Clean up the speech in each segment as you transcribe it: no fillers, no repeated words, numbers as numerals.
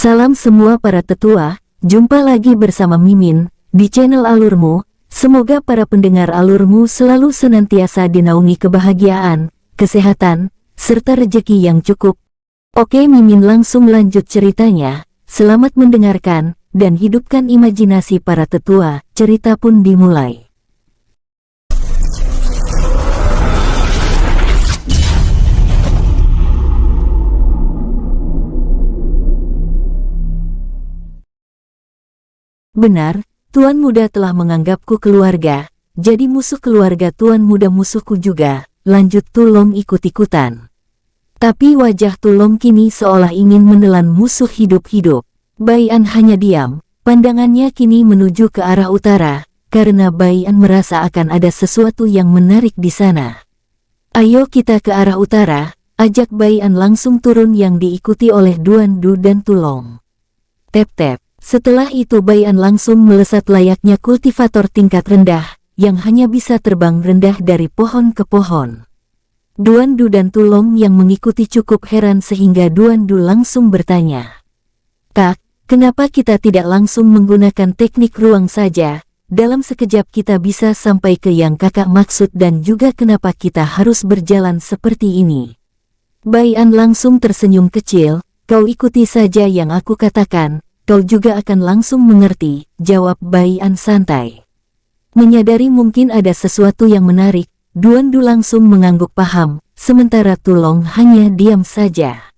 Salam semua para tetua, jumpa lagi bersama Mimin, di channel Alurmu. Semoga para pendengar Alurmu selalu senantiasa dinaungi kebahagiaan, kesehatan, serta rezeki yang cukup. Oke, Mimin langsung lanjut ceritanya. Selamat mendengarkan, dan hidupkan imajinasi para tetua. Cerita pun dimulai. Benar, Tuan Muda telah menganggapku keluarga, jadi musuh keluarga Tuan Muda musuhku juga, lanjut Tulong ikut-ikutan. Tapi wajah Tulong kini seolah ingin menelan musuh hidup-hidup. Bayan hanya diam, pandangannya kini menuju ke arah utara, karena Bayan merasa akan ada sesuatu yang menarik di sana. Ayo kita ke arah utara, ajak Bayan langsung turun yang diikuti oleh Duan Du dan Tulong. Tep-tep. Setelah itu Bayan langsung melesat layaknya kultivator tingkat rendah, yang hanya bisa terbang rendah dari pohon ke pohon. Duan Du dan Tulong yang mengikuti cukup heran sehingga Duan Du langsung bertanya, "Kak, kenapa kita tidak langsung menggunakan teknik ruang saja? Dalam sekejap kita bisa sampai ke yang kakak maksud dan juga kenapa kita harus berjalan seperti ini?" Bayan langsung tersenyum kecil, "Kau ikuti saja yang aku katakan. Kau juga akan langsung mengerti," jawab Bayan santai. Menyadari mungkin ada sesuatu yang menarik, Duan Du langsung mengangguk paham, sementara Tulong hanya diam saja.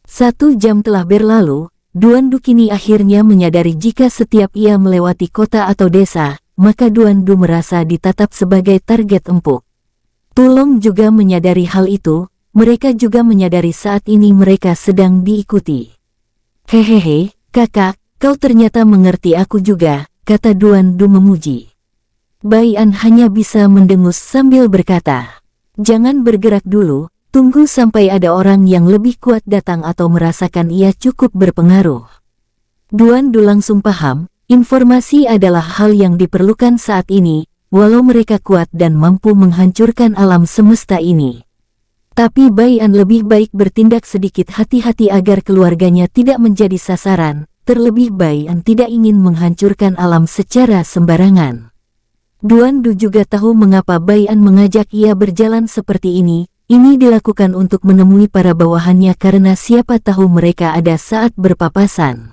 1 jam telah berlalu, Duan Du kini akhirnya menyadari jika setiap ia melewati kota atau desa, maka Duan Du merasa ditatap sebagai target empuk. Tulong juga menyadari hal itu, mereka juga menyadari saat ini mereka sedang diikuti. "Hehehe, kakak, kau ternyata mengerti aku juga," kata Duan Du memuji. Bayan hanya bisa mendengus sambil berkata, "Jangan bergerak dulu, tunggu sampai ada orang yang lebih kuat datang atau merasakan ia cukup berpengaruh." Duan Du langsung paham, informasi adalah hal yang diperlukan saat ini, walau mereka kuat dan mampu menghancurkan alam semesta ini. Tapi Bayan lebih baik bertindak sedikit hati-hati agar keluarganya tidak menjadi sasaran, terlebih Bayan tidak ingin menghancurkan alam secara sembarangan. Duan Du juga tahu mengapa Bayan mengajak ia berjalan seperti ini dilakukan untuk menemui para bawahannya karena siapa tahu mereka ada saat berpapasan.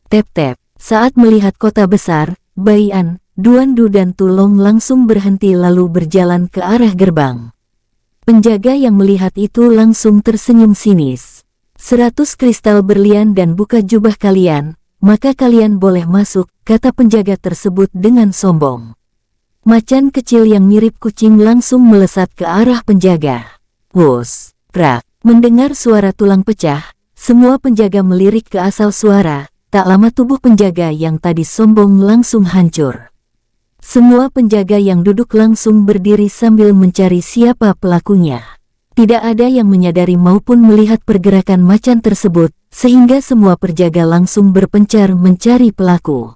Tep-tep, saat melihat kota besar, Bayan, Duan Du dan Tulong langsung berhenti lalu berjalan ke arah gerbang. Penjaga yang melihat itu langsung tersenyum sinis. 100 kristal berlian dan buka jubah kalian, maka kalian boleh masuk, kata penjaga tersebut dengan sombong. Macan kecil yang mirip kucing langsung melesat ke arah penjaga. Wus, prak, mendengar suara tulang pecah, semua penjaga melirik ke asal suara, tak lama tubuh penjaga yang tadi sombong langsung hancur. Semua penjaga yang duduk langsung berdiri sambil mencari siapa pelakunya. Tidak ada yang menyadari maupun melihat pergerakan macan tersebut, sehingga semua penjaga langsung berpencar mencari pelaku.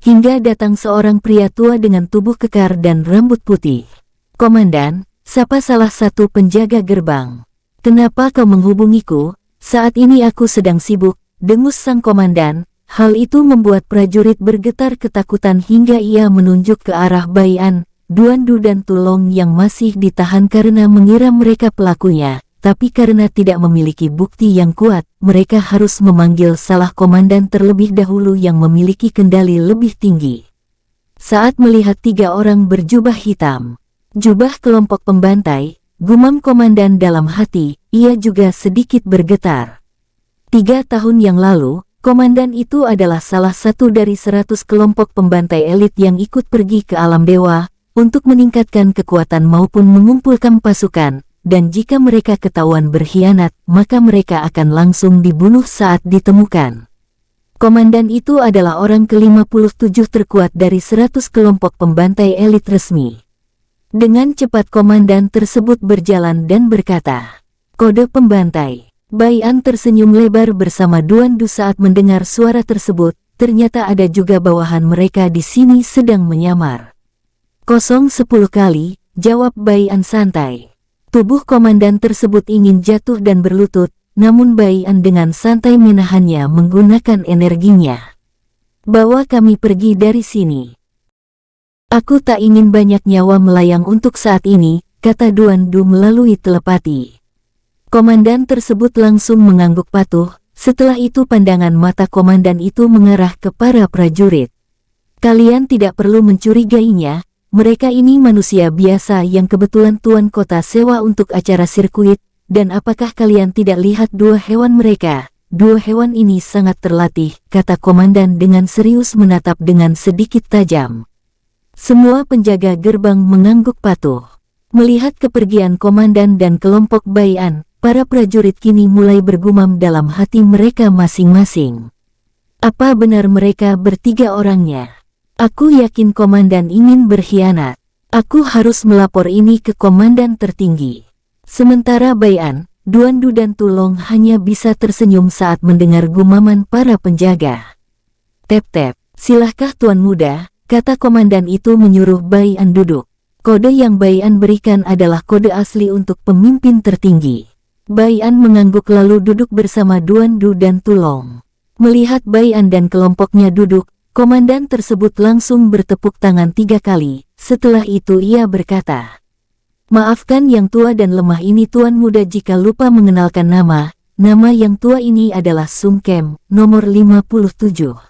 Hingga datang seorang pria tua dengan tubuh kekar dan rambut putih. "Komandan," sapa salah satu penjaga gerbang. "Kenapa kau menghubungiku? Saat ini aku sedang sibuk," dengus sang komandan. Hal itu membuat prajurit bergetar ketakutan hingga ia menunjuk ke arah Bayan, Duan Du dan Tulong yang masih ditahan karena mengira mereka pelakunya, tapi karena tidak memiliki bukti yang kuat, mereka harus memanggil salah komandan terlebih dahulu yang memiliki kendali lebih tinggi. Saat melihat 3 orang berjubah hitam, jubah kelompok pembantai, gumam komandan dalam hati, ia juga sedikit bergetar. 3 tahun yang lalu, komandan itu adalah salah satu dari 100 kelompok pembantai elit yang ikut pergi ke alam dewa, untuk meningkatkan kekuatan maupun mengumpulkan pasukan, dan jika mereka ketahuan berkhianat, maka mereka akan langsung dibunuh saat ditemukan. Komandan itu adalah orang ke-57 terkuat dari 100 kelompok pembantai elit resmi. Dengan cepat komandan tersebut berjalan dan berkata, "Kode pembantai." Bayan tersenyum lebar bersama Duan Du saat mendengar suara tersebut, ternyata ada juga bawahan mereka di sini sedang menyamar. 010 kali, jawab Bayan santai. Tubuh komandan tersebut ingin jatuh dan berlutut, namun Baian dengan santai menahannya menggunakan energinya. Bawa kami pergi dari sini. Aku tak ingin banyak nyawa melayang untuk saat ini, kata Duan Du melalui telepati. Komandan tersebut langsung mengangguk patuh, setelah itu pandangan mata komandan itu mengarah ke para prajurit. Kalian tidak perlu mencurigainya, mereka ini manusia biasa yang kebetulan tuan kota sewa untuk acara sirkuit. Dan apakah kalian tidak lihat dua hewan mereka? Dua hewan ini sangat terlatih, kata komandan dengan serius menatap dengan sedikit tajam. Semua penjaga gerbang mengangguk patuh. Melihat kepergian komandan dan kelompok Baian, para prajurit kini mulai bergumam dalam hati mereka masing-masing. Apa benar mereka bertiga orangnya? Aku yakin komandan ingin berkhianat. Aku harus melapor ini ke komandan tertinggi. Sementara Baian, Duan Du dan Tulong hanya bisa tersenyum saat mendengar gumaman para penjaga. Tep-tep, silahkah Tuan Muda, kata komandan itu menyuruh Baian duduk. Kode yang Baian berikan adalah kode asli untuk pemimpin tertinggi. Baian mengangguk lalu duduk bersama Duan Du dan Tulong. Melihat Baian dan kelompoknya duduk, komandan tersebut langsung bertepuk tangan 3 kali. Setelah itu ia berkata, "Maafkan yang tua dan lemah ini Tuan Muda jika lupa mengenalkan nama. Nama yang tua ini adalah Sung Kem, nomor 57.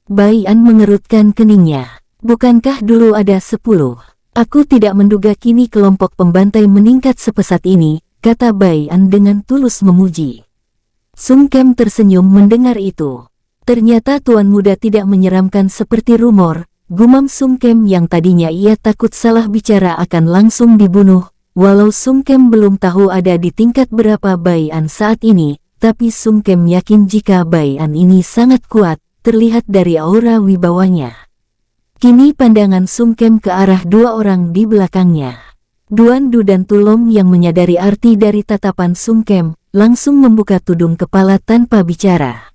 Baian mengerutkan keningnya. Bukankah dulu ada 10? Aku tidak menduga kini kelompok pembantai meningkat sepesat ini, kata Baian dengan tulus memuji. Sung Kem tersenyum mendengar itu. Ternyata Tuan Muda tidak menyeramkan seperti rumor. Gumam Sung Kem yang tadinya ia takut salah bicara akan langsung dibunuh. Walau Sung Kem belum tahu ada di tingkat berapa Baian saat ini, tapi Sung Kem yakin jika Baian ini sangat kuat, terlihat dari aura wibawanya. Kini pandangan Sung Kem ke arah dua orang di belakangnya. Duan Du dan Tulong yang menyadari arti dari tatapan Sung Kem, langsung membuka tudung kepala tanpa bicara.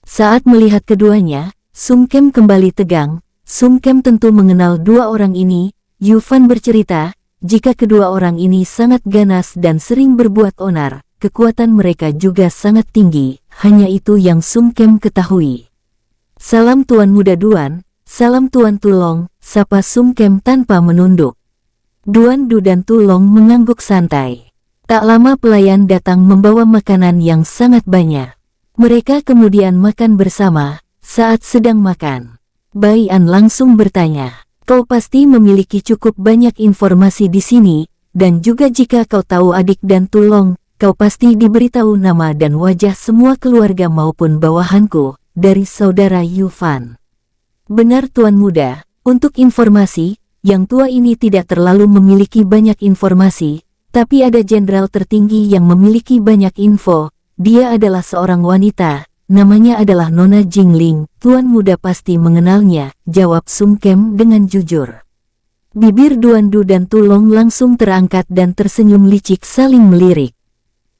Saat melihat keduanya, Sung Kem kembali tegang. Sung Kem tentu mengenal dua orang ini. Yu Fan bercerita, jika kedua orang ini sangat ganas dan sering berbuat onar, kekuatan mereka juga sangat tinggi, hanya itu yang Sung Kem ketahui. Salam Tuan Muda Duan, salam Tuan Tulong, sapa Sung Kem tanpa menunduk. Duan Du dan Tulong mengangguk santai. Tak lama pelayan datang membawa makanan yang sangat banyak. Mereka kemudian makan bersama. Saat sedang makan, Baian langsung bertanya, "Kau pasti memiliki cukup banyak informasi di sini, dan juga jika kau tahu adik dan Tulong, kau pasti diberitahu nama dan wajah semua keluarga maupun bawahanku, dari saudara Yu Fan." "Benar Tuan Muda, untuk informasi, yang tua ini tidak terlalu memiliki banyak informasi, tapi ada jenderal tertinggi yang memiliki banyak info. Dia adalah seorang wanita. Namanya adalah Nona Jingling, Tuan Muda pasti mengenalnya," jawab Sung Kem dengan jujur. Bibir Duan Du dan Tulong langsung terangkat dan tersenyum licik saling melirik.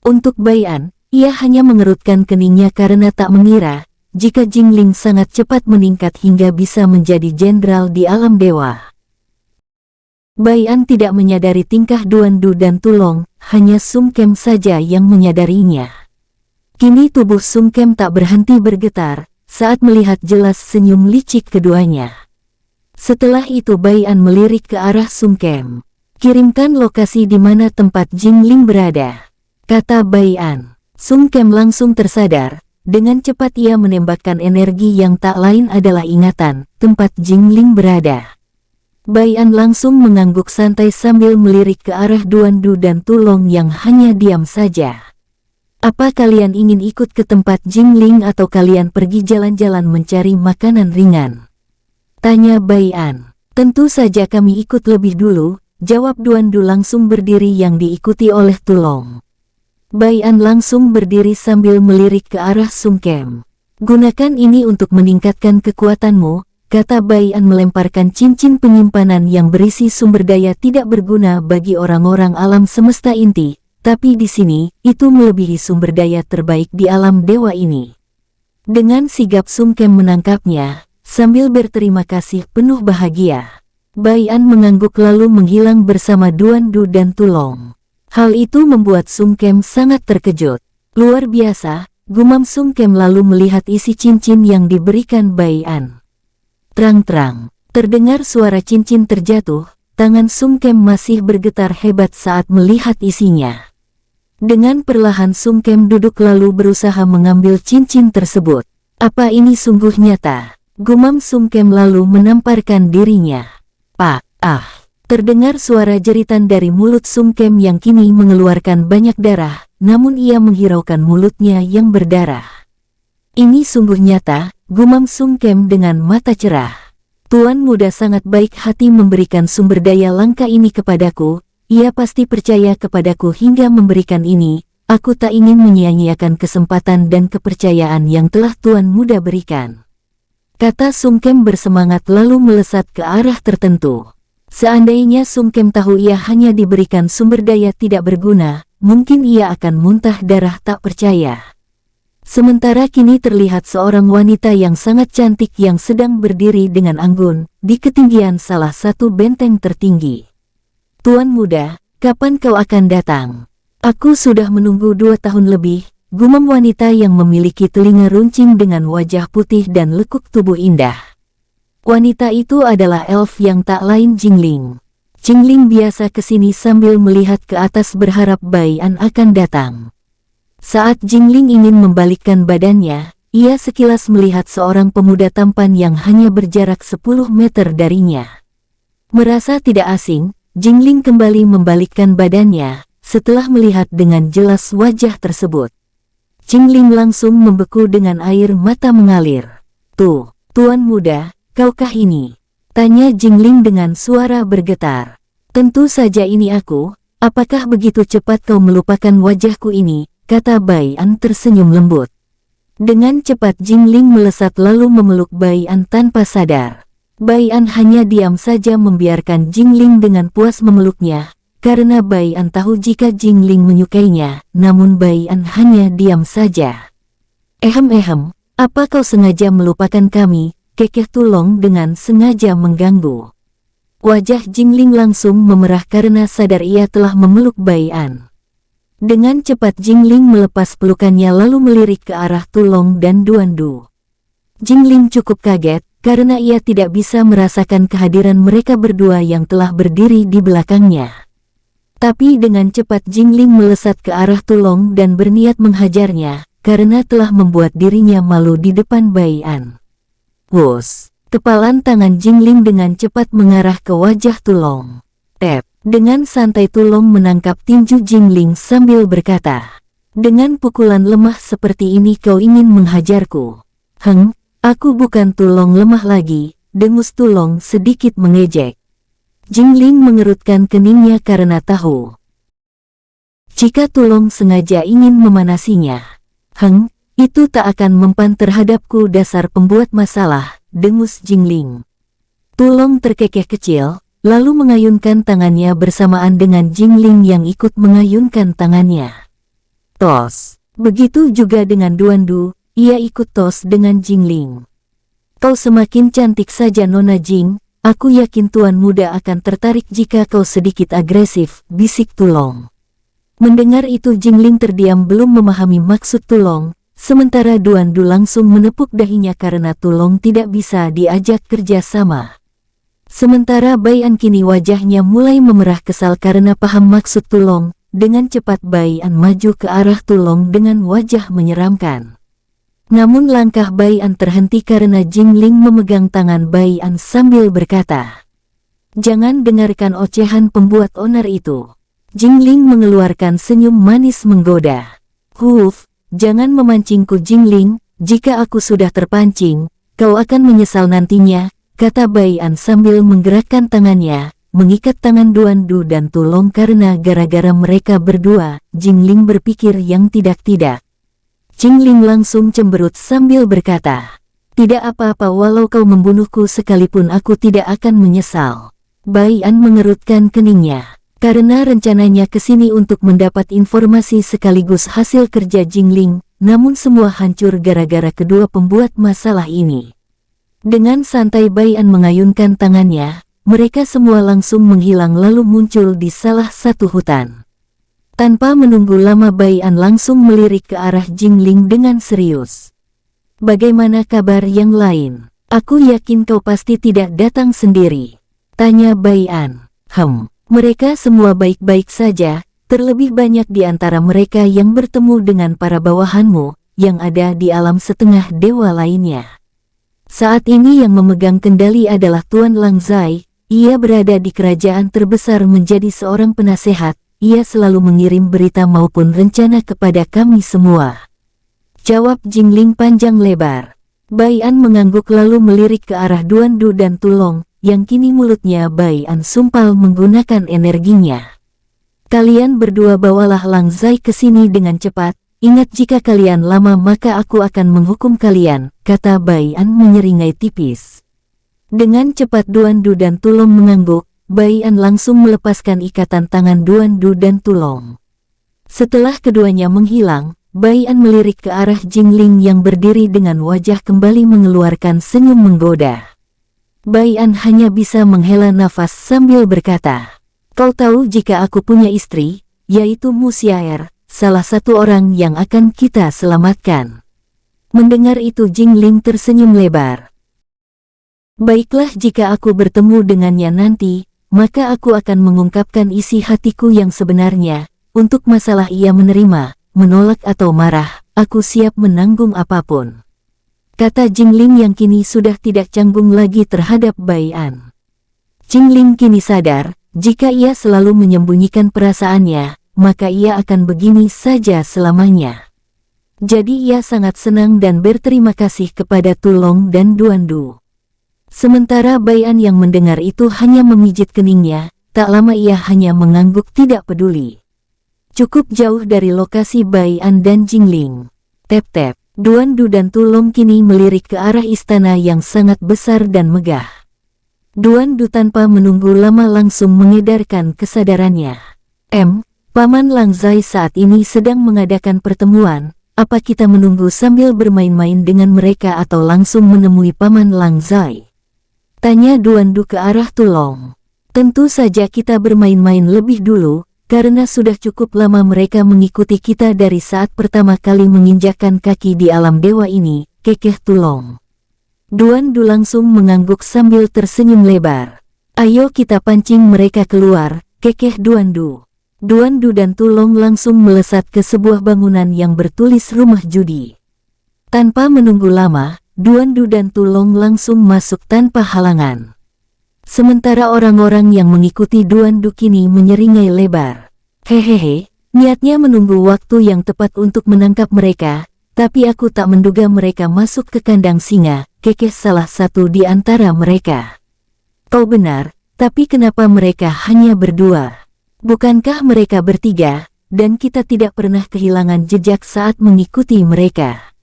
Untuk Baian, ia hanya mengerutkan keningnya karena tak mengira, jika Jingling sangat cepat meningkat hingga bisa menjadi jenderal di alam dewa. Baian tidak menyadari tingkah Duan Du dan Tulong, hanya Sung Kem saja yang menyadarinya. Kini tubuh Sung Kem tak berhenti bergetar, saat melihat jelas senyum licik keduanya. Setelah itu Baian melirik ke arah Sung Kem. "Kirimkan lokasi di mana tempat Jingling berada," kata Baian. Sung Kem langsung tersadar, dengan cepat ia menembakkan energi yang tak lain adalah ingatan, tempat Jingling berada. Baian langsung mengangguk santai sambil melirik ke arah Duan Du dan Tulong yang hanya diam saja. "Apa kalian ingin ikut ke tempat Jingling atau kalian pergi jalan-jalan mencari makanan ringan?" tanya Baian. "Tentu saja kami ikut lebih dulu," jawab Duan Du langsung berdiri yang diikuti oleh Tulong. Baian langsung berdiri sambil melirik ke arah Sung Kem. "Gunakan ini untuk meningkatkan kekuatanmu," kata Baian melemparkan cincin penyimpanan yang berisi sumber daya tidak berguna bagi orang-orang alam semesta inti. Tapi di sini, itu melebihi sumber daya terbaik di alam dewa ini. Dengan sigap Sung Kem menangkapnya, sambil berterima kasih penuh bahagia. Baian mengangguk lalu menghilang bersama Duan Du dan Tulong. Hal itu membuat Sung Kem sangat terkejut. Luar biasa, gumam Sung Kem lalu melihat isi cincin yang diberikan Bai An. Terang-terang, terdengar suara cincin terjatuh, tangan Sung Kem masih bergetar hebat saat melihat isinya. Dengan perlahan Sung Kem duduk lalu berusaha mengambil cincin tersebut. Apa ini sungguh nyata? Gumam Sung Kem lalu menamparkan dirinya. Pak, terdengar suara jeritan dari mulut Sung Kem yang kini mengeluarkan banyak darah, namun ia menghiraukan mulutnya yang berdarah. Ini sungguh nyata, gumam Sung Kem dengan mata cerah. Tuan muda sangat baik hati memberikan sumber daya langka ini kepadaku, ia pasti percaya kepadaku hingga memberikan ini, aku tak ingin menyia-nyiakan kesempatan dan kepercayaan yang telah Tuan muda berikan. Kata Sung Kem bersemangat lalu melesat ke arah tertentu. Seandainya Sung Kem tahu ia hanya diberikan sumber daya tidak berguna, mungkin ia akan muntah darah tak percaya. Sementara kini terlihat seorang wanita yang sangat cantik yang sedang berdiri dengan anggun, di ketinggian salah satu benteng tertinggi. Tuan muda, kapan kau akan datang? Aku sudah menunggu 2 tahun lebih, gumam wanita yang memiliki telinga runcing dengan wajah putih dan lekuk tubuh indah. Wanita itu adalah elf yang tak lain Jingling. Jingling biasa kesini sambil melihat ke atas berharap Bai An akan datang. Saat Jingling ingin membalikkan badannya, ia sekilas melihat seorang pemuda tampan yang hanya berjarak 10 meter darinya. Merasa tidak asing, Jingling kembali membalikkan badannya, setelah melihat dengan jelas wajah tersebut. Jingling langsung membeku dengan air mata mengalir. Tuh, Tuan muda, kaukah ini? Tanya Jingling dengan suara bergetar. Tentu saja ini aku, apakah begitu cepat kau melupakan wajahku ini? Kata Bai An tersenyum lembut. Dengan cepat Jingling melesat lalu memeluk Bai An tanpa sadar. Bai An hanya diam saja membiarkan Jingling dengan puas memeluknya, karena Bai An tahu jika Jingling menyukainya, namun Bai An hanya diam saja. Apa kau sengaja melupakan kami? Kekeh Tulong dengan sengaja mengganggu. Wajah Jingling langsung memerah karena sadar ia telah memeluk Bai An. Dengan cepat Jingling melepas pelukannya lalu melirik ke arah Tulong dan Duandu. Jingling cukup kaget, karena ia tidak bisa merasakan kehadiran mereka berdua yang telah berdiri di belakangnya. Tapi dengan cepat Jingling melesat ke arah Tulong dan berniat menghajarnya, karena telah membuat dirinya malu di depan Bai An. Wus, kepalan tangan Jingling dengan cepat mengarah ke wajah Tulong. Tep. Dengan santai Tulong menangkap tinju Jingling sambil berkata, dengan pukulan lemah seperti ini kau ingin menghajarku? Aku bukan Tulong lemah lagi, dengus Tulong sedikit mengejek. Jingling mengerutkan keningnya karena tahu jika Tulong sengaja ingin memanasinya. Itu tak akan mempan terhadapku dasar pembuat masalah, dengus Jingling. Tulong terkekeh kecil, lalu mengayunkan tangannya bersamaan dengan Jingling yang ikut mengayunkan tangannya. Tos. Begitu juga dengan Duandu, ia ikut tos dengan Jingling. Kau semakin cantik saja Nona Jing, aku yakin Tuan muda akan tertarik jika kau sedikit agresif, bisik Tulong. Mendengar itu Jingling terdiam belum memahami maksud Tulong, sementara Duandu langsung menepuk dahinya karena Tulong tidak bisa diajak kerja sama. Sementara Bai An kini wajahnya mulai memerah kesal karena paham maksud Tulong, dengan cepat Bai An maju ke arah Tulong dengan wajah menyeramkan. Namun langkah Bai An terhenti karena Jingling memegang tangan Bai An sambil berkata, "Jangan dengarkan ocehan pembuat onar itu." Jingling mengeluarkan senyum manis menggoda. Jangan memancingku Jingling, jika aku sudah terpancing, kau akan menyesal nantinya. Kata Bai An sambil menggerakkan tangannya, mengikat tangan Duandu dan Tulong karena gara-gara mereka berdua, Jingling berpikir yang tidak-tidak. Jingling langsung cemberut sambil berkata, "Tidak apa-apa walau kau membunuhku sekalipun aku tidak akan menyesal." Bai An mengerutkan keningnya, karena rencananya kesini untuk mendapat informasi sekaligus hasil kerja Jingling, namun semua hancur gara-gara kedua pembuat masalah ini. Dengan santai Bai An mengayunkan tangannya, mereka semua langsung menghilang lalu muncul di salah satu hutan. Tanpa menunggu lama Bai An langsung melirik ke arah Jingling dengan serius. "Bagaimana kabar yang lain? Aku yakin kau pasti tidak datang sendiri," tanya Bai An. Mereka semua baik-baik saja, terlebih banyak di antara mereka yang bertemu dengan para bawahanmu, yang ada di alam setengah dewa lainnya. Saat ini yang memegang kendali adalah Tuan Lang Zai, ia berada di kerajaan terbesar menjadi seorang penasehat. Ia selalu mengirim berita maupun rencana kepada kami semua," jawab Jingling panjang lebar. Bai An mengangguk lalu melirik ke arah Duan Du dan Tulong, yang kini mulutnya Bai An sumpal menggunakan energinya. "Kalian berdua bawalah Lang Zai ke sini dengan cepat. Ingat, jika kalian lama maka aku akan menghukum kalian," kata Bai An menyeringai tipis. Dengan cepat Duan Du dan Tulong mengangguk. Bai An langsung melepaskan ikatan tangan Duan Du dan Tulong. Setelah keduanya menghilang, Bai An melirik ke arah Jingling yang berdiri dengan wajah kembali mengeluarkan senyum menggoda. Bai An hanya bisa menghela nafas sambil berkata, "Kau tahu jika aku punya istri, yaitu Mu Xiaer, salah satu orang yang akan kita selamatkan." Mendengar itu Jingling tersenyum lebar. "Baiklah, jika aku bertemu dengannya nanti, maka aku akan mengungkapkan isi hatiku yang sebenarnya. Untuk masalah ia menerima, menolak atau marah, aku siap menanggung apapun," kata Jingling yang kini sudah tidak canggung lagi terhadap Bai An. Jingling kini sadar, jika ia selalu menyembunyikan perasaannya, maka ia akan begini saja selamanya. Jadi ia sangat senang dan berterima kasih kepada Tulong dan Duan Du. Sementara Bai An yang mendengar itu hanya memijit keningnya, tak lama ia hanya mengangguk tidak peduli. Cukup jauh dari lokasi Bai An dan Jingling. Tep-tep, Duan Du dan Tulong kini melirik ke arah istana yang sangat besar dan megah. Duan Du tanpa menunggu lama langsung mengedarkan kesadarannya. Paman Lang Zai saat ini sedang mengadakan pertemuan, apa kita menunggu sambil bermain-main dengan mereka atau langsung menemui Paman Lang Zai?" tanya Duan Du ke arah Tulong. "Tentu saja kita bermain-main lebih dulu, karena sudah cukup lama mereka mengikuti kita dari saat pertama kali menginjakkan kaki di alam dewa ini," kekeh Tulong. Duan Du langsung mengangguk sambil tersenyum lebar. "Ayo kita pancing mereka keluar," kekeh Duan Du. Duan Du dan Tulong langsung melesat ke sebuah bangunan yang bertulis rumah judi. Tanpa menunggu lama, Duan Du dan Tulong langsung masuk tanpa halangan. Sementara orang-orang yang mengikuti Duan Du kini menyeringai lebar. "Hehehe, niatnya menunggu waktu yang tepat untuk menangkap mereka, tapi aku tak menduga mereka masuk ke kandang singa," kekeh salah satu di antara mereka. "Kau benar, tapi kenapa mereka hanya berdua? Bukankah mereka bertiga, dan kita tidak pernah kehilangan jejak saat mengikuti mereka?"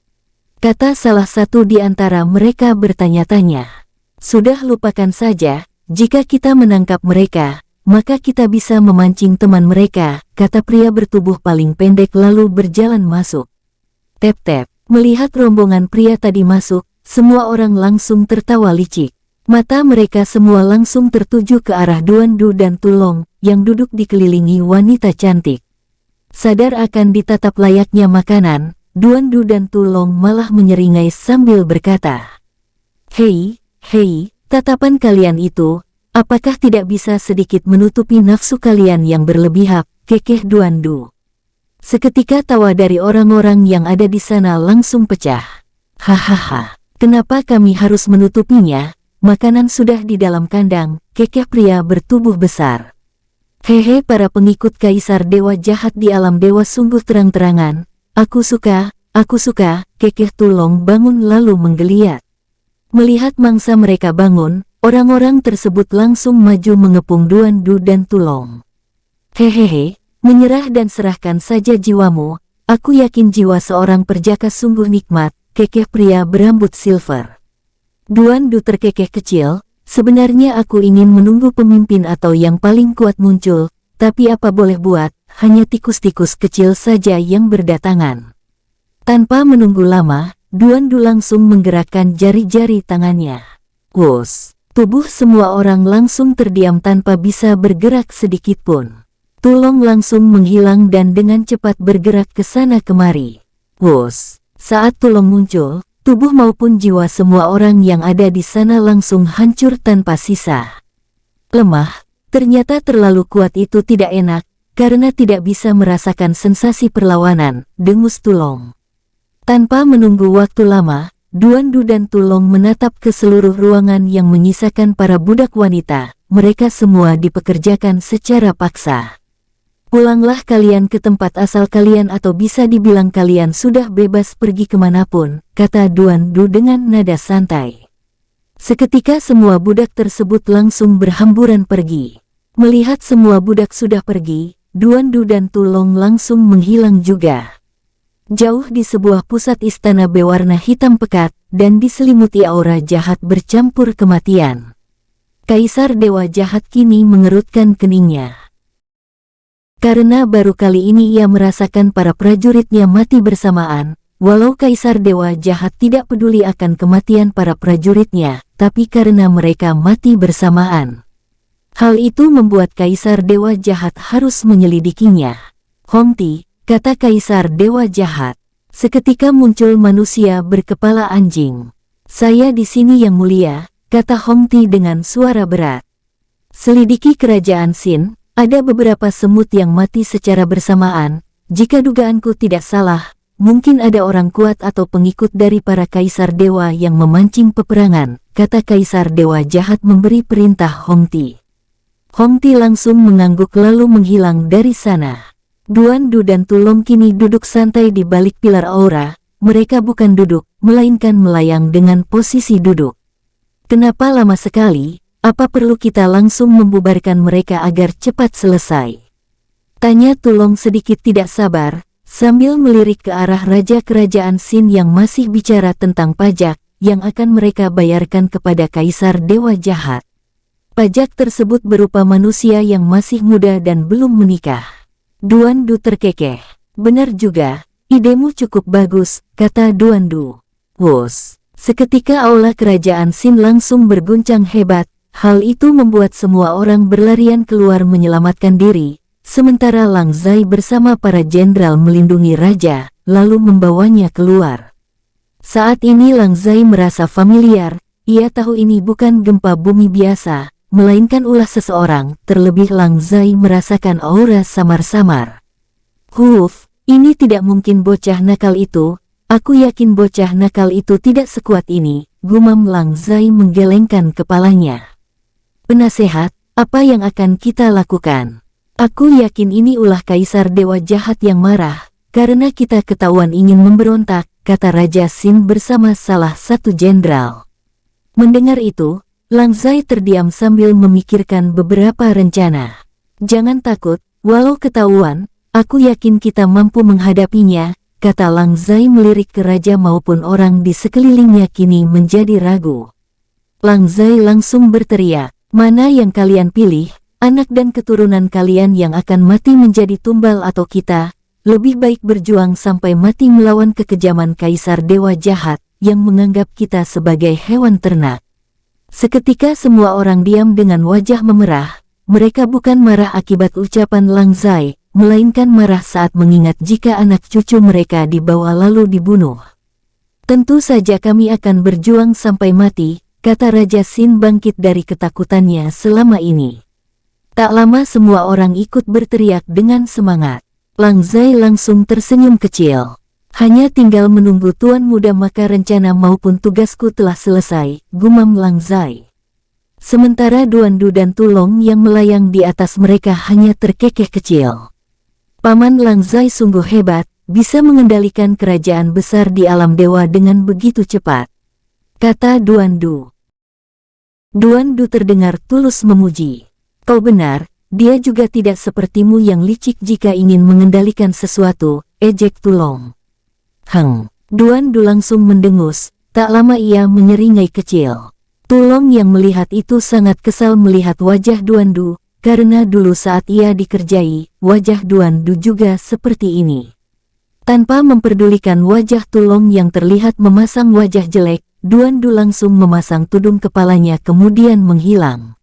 kata salah satu di antara mereka bertanya-tanya. "Sudah lupakan saja, jika kita menangkap mereka, maka kita bisa memancing teman mereka," kata pria bertubuh paling pendek lalu berjalan masuk. Tep-tep, melihat rombongan pria tadi masuk, semua orang langsung tertawa licik. Mata mereka semua langsung tertuju ke arah Duan Du dan Tulong, yang duduk dikelilingi wanita cantik. Sadar akan ditatap layaknya makanan, Duan Du dan Tulong malah menyeringai sambil berkata, hei, tatapan kalian itu, apakah tidak bisa sedikit menutupi nafsu kalian yang berlebihan?" kekeh Duan Du. Seketika tawa dari orang-orang yang ada di sana langsung pecah. "Hahaha, kenapa kami harus menutupinya? Makanan sudah di dalam kandang," kekeh pria bertubuh besar. "Hehe, para pengikut kaisar dewa jahat di alam dewa sungguh terang-terangan. Aku suka, kekeh Tulong bangun lalu menggeliat. Melihat mangsa mereka bangun, orang-orang tersebut langsung maju mengepung Duan Du dan Tulong. "Hehehe, menyerah dan serahkan saja jiwamu, aku yakin jiwa seorang perjaka sungguh nikmat," kekeh pria berambut silver. Duan Du terkekeh kecil, "Sebenarnya aku ingin menunggu pemimpin atau yang paling kuat muncul, tapi apa boleh buat, hanya tikus-tikus kecil saja yang berdatangan." Tanpa menunggu lama, Duan Du langsung menggerakkan jari-jari tangannya. Wus, tubuh semua orang langsung terdiam tanpa bisa bergerak sedikit pun. Tulong langsung menghilang dan dengan cepat bergerak ke sana kemari. Wus! Saat Tulong muncul, tubuh maupun jiwa semua orang yang ada di sana langsung hancur tanpa sisa. Lemah, ternyata terlalu kuat itu tidak enak, karena tidak bisa merasakan sensasi perlawanan, dengus Tulong. Tanpa menunggu waktu lama, Duandu dan Tulong menatap ke seluruh ruangan yang menyisakan para budak wanita. Mereka semua dipekerjakan secara paksa. Pulanglah kalian ke tempat asal kalian atau bisa dibilang kalian sudah bebas pergi kemanapun, kata Duandu dengan nada santai. Seketika semua budak tersebut langsung berhamburan pergi. Melihat semua budak sudah pergi, Duandu dan Tulong langsung menghilang juga. Jauh di sebuah pusat istana berwarna hitam pekat dan diselimuti aura jahat bercampur kematian. Kaisar Dewa Jahat kini mengerutkan keningnya. Karena baru kali ini ia merasakan para prajuritnya mati bersamaan, walau Kaisar Dewa Jahat tidak peduli akan kematian para prajuritnya, tapi karena mereka mati bersamaan. Hal itu membuat Kaisar Dewa Jahat harus menyelidikinya. Hongti, kata Kaisar Dewa Jahat. Seketika muncul manusia berkepala anjing. Saya di sini yang mulia, kata Hongti dengan suara berat. Selidiki kerajaan Sin. Ada beberapa semut yang mati secara bersamaan. Jika dugaanku tidak salah, mungkin ada orang kuat atau pengikut dari para kaisar dewa yang memancing peperangan, kata Kaisar Dewa Jahat memberi perintah Hongti. Hongti langsung mengangguk lalu menghilang dari sana. Duandu dan Tulong kini duduk santai di balik pilar aura. Mereka bukan duduk, melainkan melayang dengan posisi duduk. Kenapa lama sekali? Apa perlu kita langsung membubarkan mereka agar cepat selesai? Tanya Tulong sedikit tidak sabar, sambil melirik ke arah Raja Kerajaan Sin yang masih bicara tentang pajak yang akan mereka bayarkan kepada Kaisar Dewa Jahat. Pajak tersebut berupa manusia yang masih muda dan belum menikah. Duandu terkekeh. Benar juga, idemu cukup bagus, kata Duandu. Wus! Seketika aula Kerajaan Sin langsung berguncang hebat. Hal itu membuat semua orang berlarian keluar menyelamatkan diri, sementara Lang Zai bersama para jenderal melindungi raja, lalu membawanya keluar. Saat ini Lang Zai merasa familiar, ia tahu ini bukan gempa bumi biasa, melainkan ulah seseorang, terlebih Lang Zai merasakan aura samar-samar. Huf, ini tidak mungkin bocah nakal itu, aku yakin bocah nakal itu tidak sekuat ini, gumam Lang Zai menggelengkan kepalanya. Penasehat, apa yang akan kita lakukan? Aku yakin ini ulah Kaisar Dewa Jahat yang marah, karena kita ketahuan ingin memberontak, kata Raja Sin bersama salah satu jenderal. Mendengar itu, Lang Zai terdiam sambil memikirkan beberapa rencana. Jangan takut, walau ketahuan, aku yakin kita mampu menghadapinya, kata Lang Zai melirik ke raja maupun orang di sekelilingnya kini menjadi ragu. Lang Zai langsung berteriak. Mana yang kalian pilih, anak dan keturunan kalian yang akan mati menjadi tumbal atau kita, lebih baik berjuang sampai mati melawan kekejaman Kaisar Dewa Jahat, yang menganggap kita sebagai hewan ternak. Seketika semua orang diam dengan wajah memerah, mereka bukan marah akibat ucapan Lang Zai, melainkan marah saat mengingat jika anak cucu mereka dibawa lalu dibunuh. Tentu saja kami akan berjuang sampai mati, kata Raja Sin bangkit dari ketakutannya selama ini. Tak lama semua orang ikut berteriak dengan semangat. Lang Zai langsung tersenyum kecil. Hanya tinggal menunggu Tuan Muda maka rencana maupun tugasku telah selesai, gumam Lang Zai. Sementara Duandu dan Tulong yang melayang di atas mereka hanya terkekeh kecil. Paman Lang Zai sungguh hebat, bisa mengendalikan kerajaan besar di alam dewa dengan begitu cepat, kata Duandu. Duandu terdengar tulus memuji. Kau benar, dia juga tidak sepertimu yang licik jika ingin mengendalikan sesuatu, ejek Tulong. Duandu langsung mendengus, tak lama ia menyeringai kecil. Tulong yang melihat itu sangat kesal melihat wajah Duandu, karena dulu saat ia dikerjai, wajah Duandu juga seperti ini. Tanpa memperdulikan wajah Tulong yang terlihat memasang wajah jelek, Duandu langsung memasang tudung kepalanya kemudian menghilang.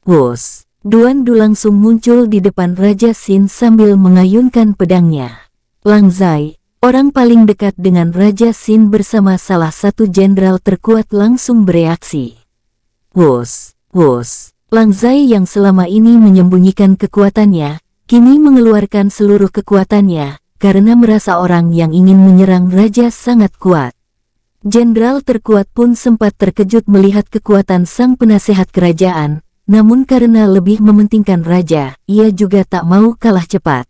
Wus! Duan Du langsung muncul di depan Raja Xin sambil mengayunkan pedangnya. Lang Zai, orang paling dekat dengan Raja Xin bersama salah satu jenderal terkuat langsung bereaksi. Wos, wos. Lang Zai yang selama ini menyembunyikan kekuatannya, kini mengeluarkan seluruh kekuatannya, karena merasa orang yang ingin menyerang raja sangat kuat. Jenderal terkuat pun sempat terkejut melihat kekuatan sang penasehat kerajaan, namun karena lebih mementingkan raja, ia juga tak mau kalah cepat.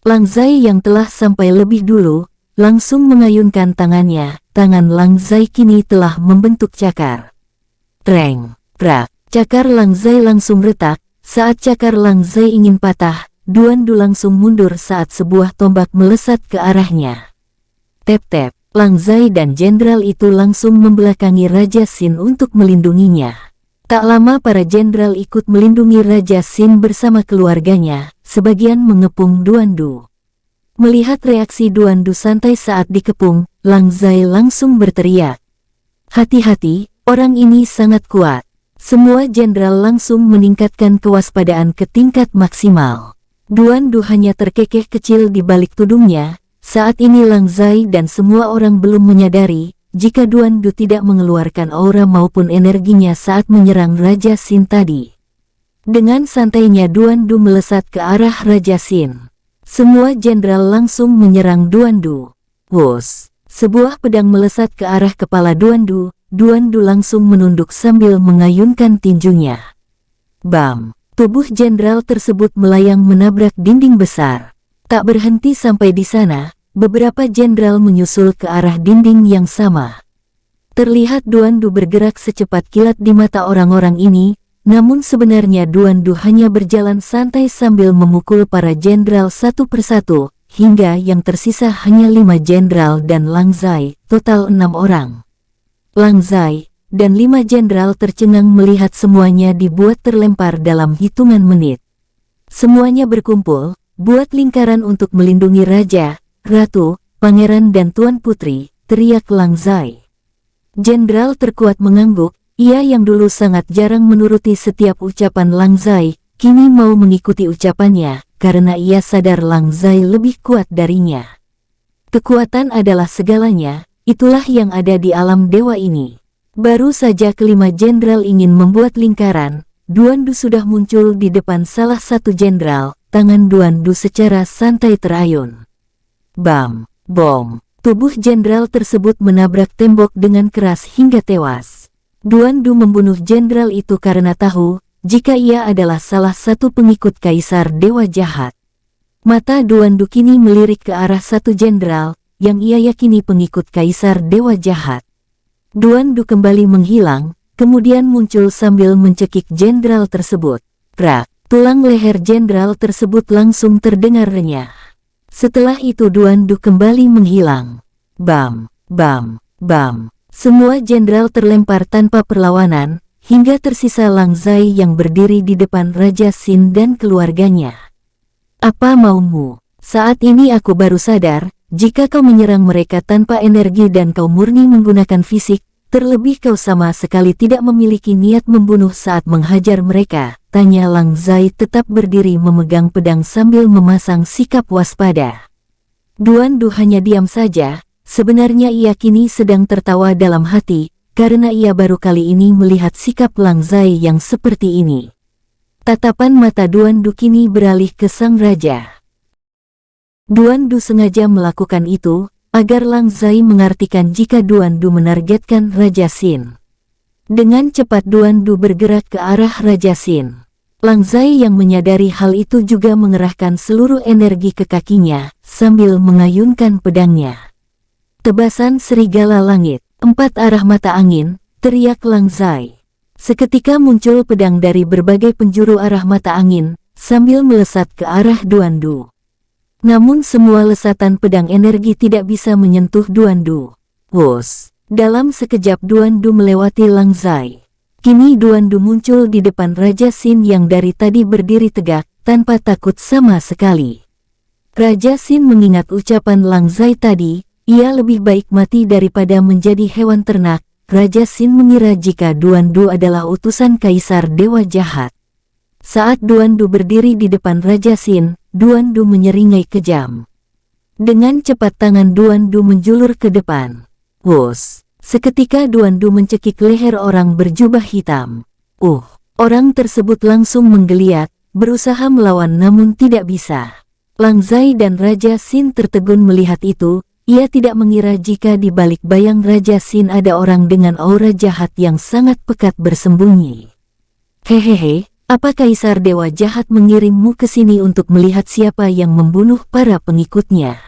Lang Zai yang telah sampai lebih dulu, langsung mengayunkan tangannya. Tangan Lang Zai kini telah membentuk cakar. Treng, prak, cakar Lang Zai langsung retak. Saat cakar Lang Zai ingin patah, Duan Du langsung mundur saat sebuah tombak melesat ke arahnya. Tep-tep. Lang Zai dan jenderal itu langsung membelakangi Raja Xin untuk melindunginya. Tak lama para jenderal ikut melindungi Raja Xin bersama keluarganya, sebagian mengepung Duan Du. Melihat reaksi Duan Du santai saat dikepung, Lang Zai langsung berteriak. Hati-hati, orang ini sangat kuat. Semua jenderal langsung meningkatkan kewaspadaan ke tingkat maksimal. Duan Du hanya terkekeh kecil di balik tudungnya. Saat ini Lang Zai dan semua orang belum menyadari, jika Duan Du tidak mengeluarkan aura maupun energinya saat menyerang Raja Xin tadi. Dengan santainya Duan Du melesat ke arah Raja Xin. Semua jenderal langsung menyerang Duan Du. Wos! Sebuah pedang melesat ke arah kepala Duan Du. Duan Du langsung menunduk sambil mengayunkan tinjunya. Bam! Tubuh jenderal tersebut melayang menabrak dinding besar. Tak berhenti sampai di sana. Beberapa jenderal menyusul ke arah dinding yang sama. Terlihat Duan Du bergerak secepat kilat di mata orang-orang ini, namun sebenarnya Duan Du hanya berjalan santai sambil memukul para jenderal satu persatu, hingga yang tersisa hanya 5 jenderal dan Lang Zai, total 6 orang. Lang Zai dan 5 jenderal tercengang melihat semuanya dibuat terlempar dalam hitungan menit. Semuanya berkumpul, buat lingkaran untuk melindungi raja, ratu, pangeran dan tuan putri, teriak Lang Zai. Jenderal terkuat mengangguk, ia yang dulu sangat jarang menuruti setiap ucapan Lang Zai, kini mau mengikuti ucapannya, karena ia sadar Lang Zai lebih kuat darinya. Kekuatan adalah segalanya, itulah yang ada di alam dewa ini. Baru saja kelima jenderal ingin membuat lingkaran, Duan Du sudah muncul di depan salah satu jenderal, tangan Duan Du secara santai terayun. Bam, bom, tubuh jenderal tersebut menabrak tembok dengan keras hingga tewas. Duan Du membunuh jenderal itu karena tahu, jika ia adalah salah satu pengikut kaisar dewa jahat. Mata Duan Du kini melirik ke arah satu jenderal, yang ia yakini pengikut kaisar dewa jahat. Duan Du kembali menghilang, kemudian muncul sambil mencekik jenderal tersebut. Prak, tulang leher jenderal tersebut langsung terdengar renyah. Setelah itu Duan Du kembali menghilang. Bam, bam, bam. Semua jenderal terlempar tanpa perlawanan, hingga tersisa Lang Zai yang berdiri di depan Raja Xin dan keluarganya. Apa maumu? Saat ini aku baru sadar, jika kau menyerang mereka tanpa energi dan kau murni menggunakan fisik, terlebih kau sama sekali tidak memiliki niat membunuh saat menghajar mereka, tanya Lang Zai tetap berdiri memegang pedang sambil memasang sikap waspada. Duan Du hanya diam saja, sebenarnya ia kini sedang tertawa dalam hati, karena ia baru kali ini melihat sikap Lang Zai yang seperti ini. Tatapan mata Duan Du kini beralih ke sang raja. Duan Du sengaja melakukan itu, agar Lang Zai mengartikan jika Duan Du menargetkan Raja Xin. Dengan cepat Duan Du bergerak ke arah Raja Xin. Lang Zai yang menyadari hal itu juga mengerahkan seluruh energi ke kakinya, sambil mengayunkan pedangnya. Tebasan serigala langit, 4 arah mata angin, teriak Lang Zai. Seketika muncul pedang dari berbagai penjuru arah mata angin, sambil melesat ke arah Duan Du. Namun semua lesatan pedang energi tidak bisa menyentuh Duan Du. Wos! Dalam sekejap Duan Du melewati Lang Zai. Kini Duan Du muncul di depan Raja Xin yang dari tadi berdiri tegak, tanpa takut sama sekali. Raja Xin mengingat ucapan Lang Zai tadi, ia lebih baik mati daripada menjadi hewan ternak. Raja Xin mengira jika Duan Du adalah utusan kaisar dewa jahat. Saat Duan Du berdiri di depan Raja Xin, Duan Du menyeringai kejam. Dengan cepat tangan Duan Du menjulur ke depan. Wus! Seketika Duan Du mencekik leher orang berjubah hitam. Orang tersebut langsung menggeliat, berusaha melawan namun tidak bisa. Lang Zai dan Raja Xin tertegun melihat itu. Ia tidak mengira jika di balik bayang Raja Xin ada orang dengan aura jahat yang sangat pekat bersembunyi. Hehehe, apa Kaisar Dewa Jahat mengirimmu ke sini untuk melihat siapa yang membunuh para pengikutnya?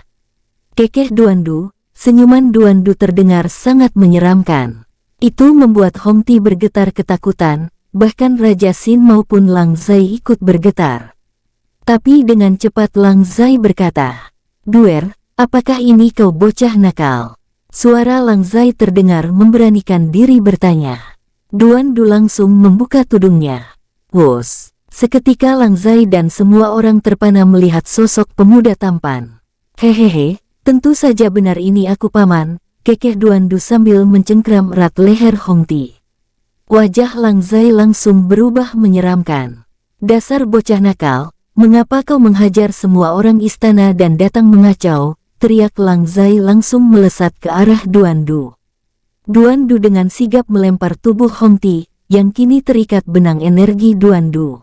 Kekeh Duan Du, senyuman Duan Du terdengar sangat menyeramkan. Itu membuat Hong Ti bergetar ketakutan, bahkan Raja Xin maupun Lang Zai ikut bergetar. Tapi dengan cepat Lang Zai berkata, "Duer, apakah ini kau bocah nakal?" Suara Lang Zai terdengar memberanikan diri bertanya. Duan Du langsung membuka tudungnya. Wus! Seketika Lang Zai dan semua orang terpana melihat sosok pemuda tampan. Hehehe, tentu saja benar ini aku paman, kekeh Duan Du sambil mencengkram erat leher Hong Ti. Wajah Lang Zai langsung berubah menyeramkan. Dasar bocah nakal, mengapa kau menghajar semua orang istana dan datang mengacau? Teriak Lang Zai langsung melesat ke arah Duan Du. Duan Du dengan sigap melempar tubuh Hong Ti, yang kini terikat benang energi Duan Du.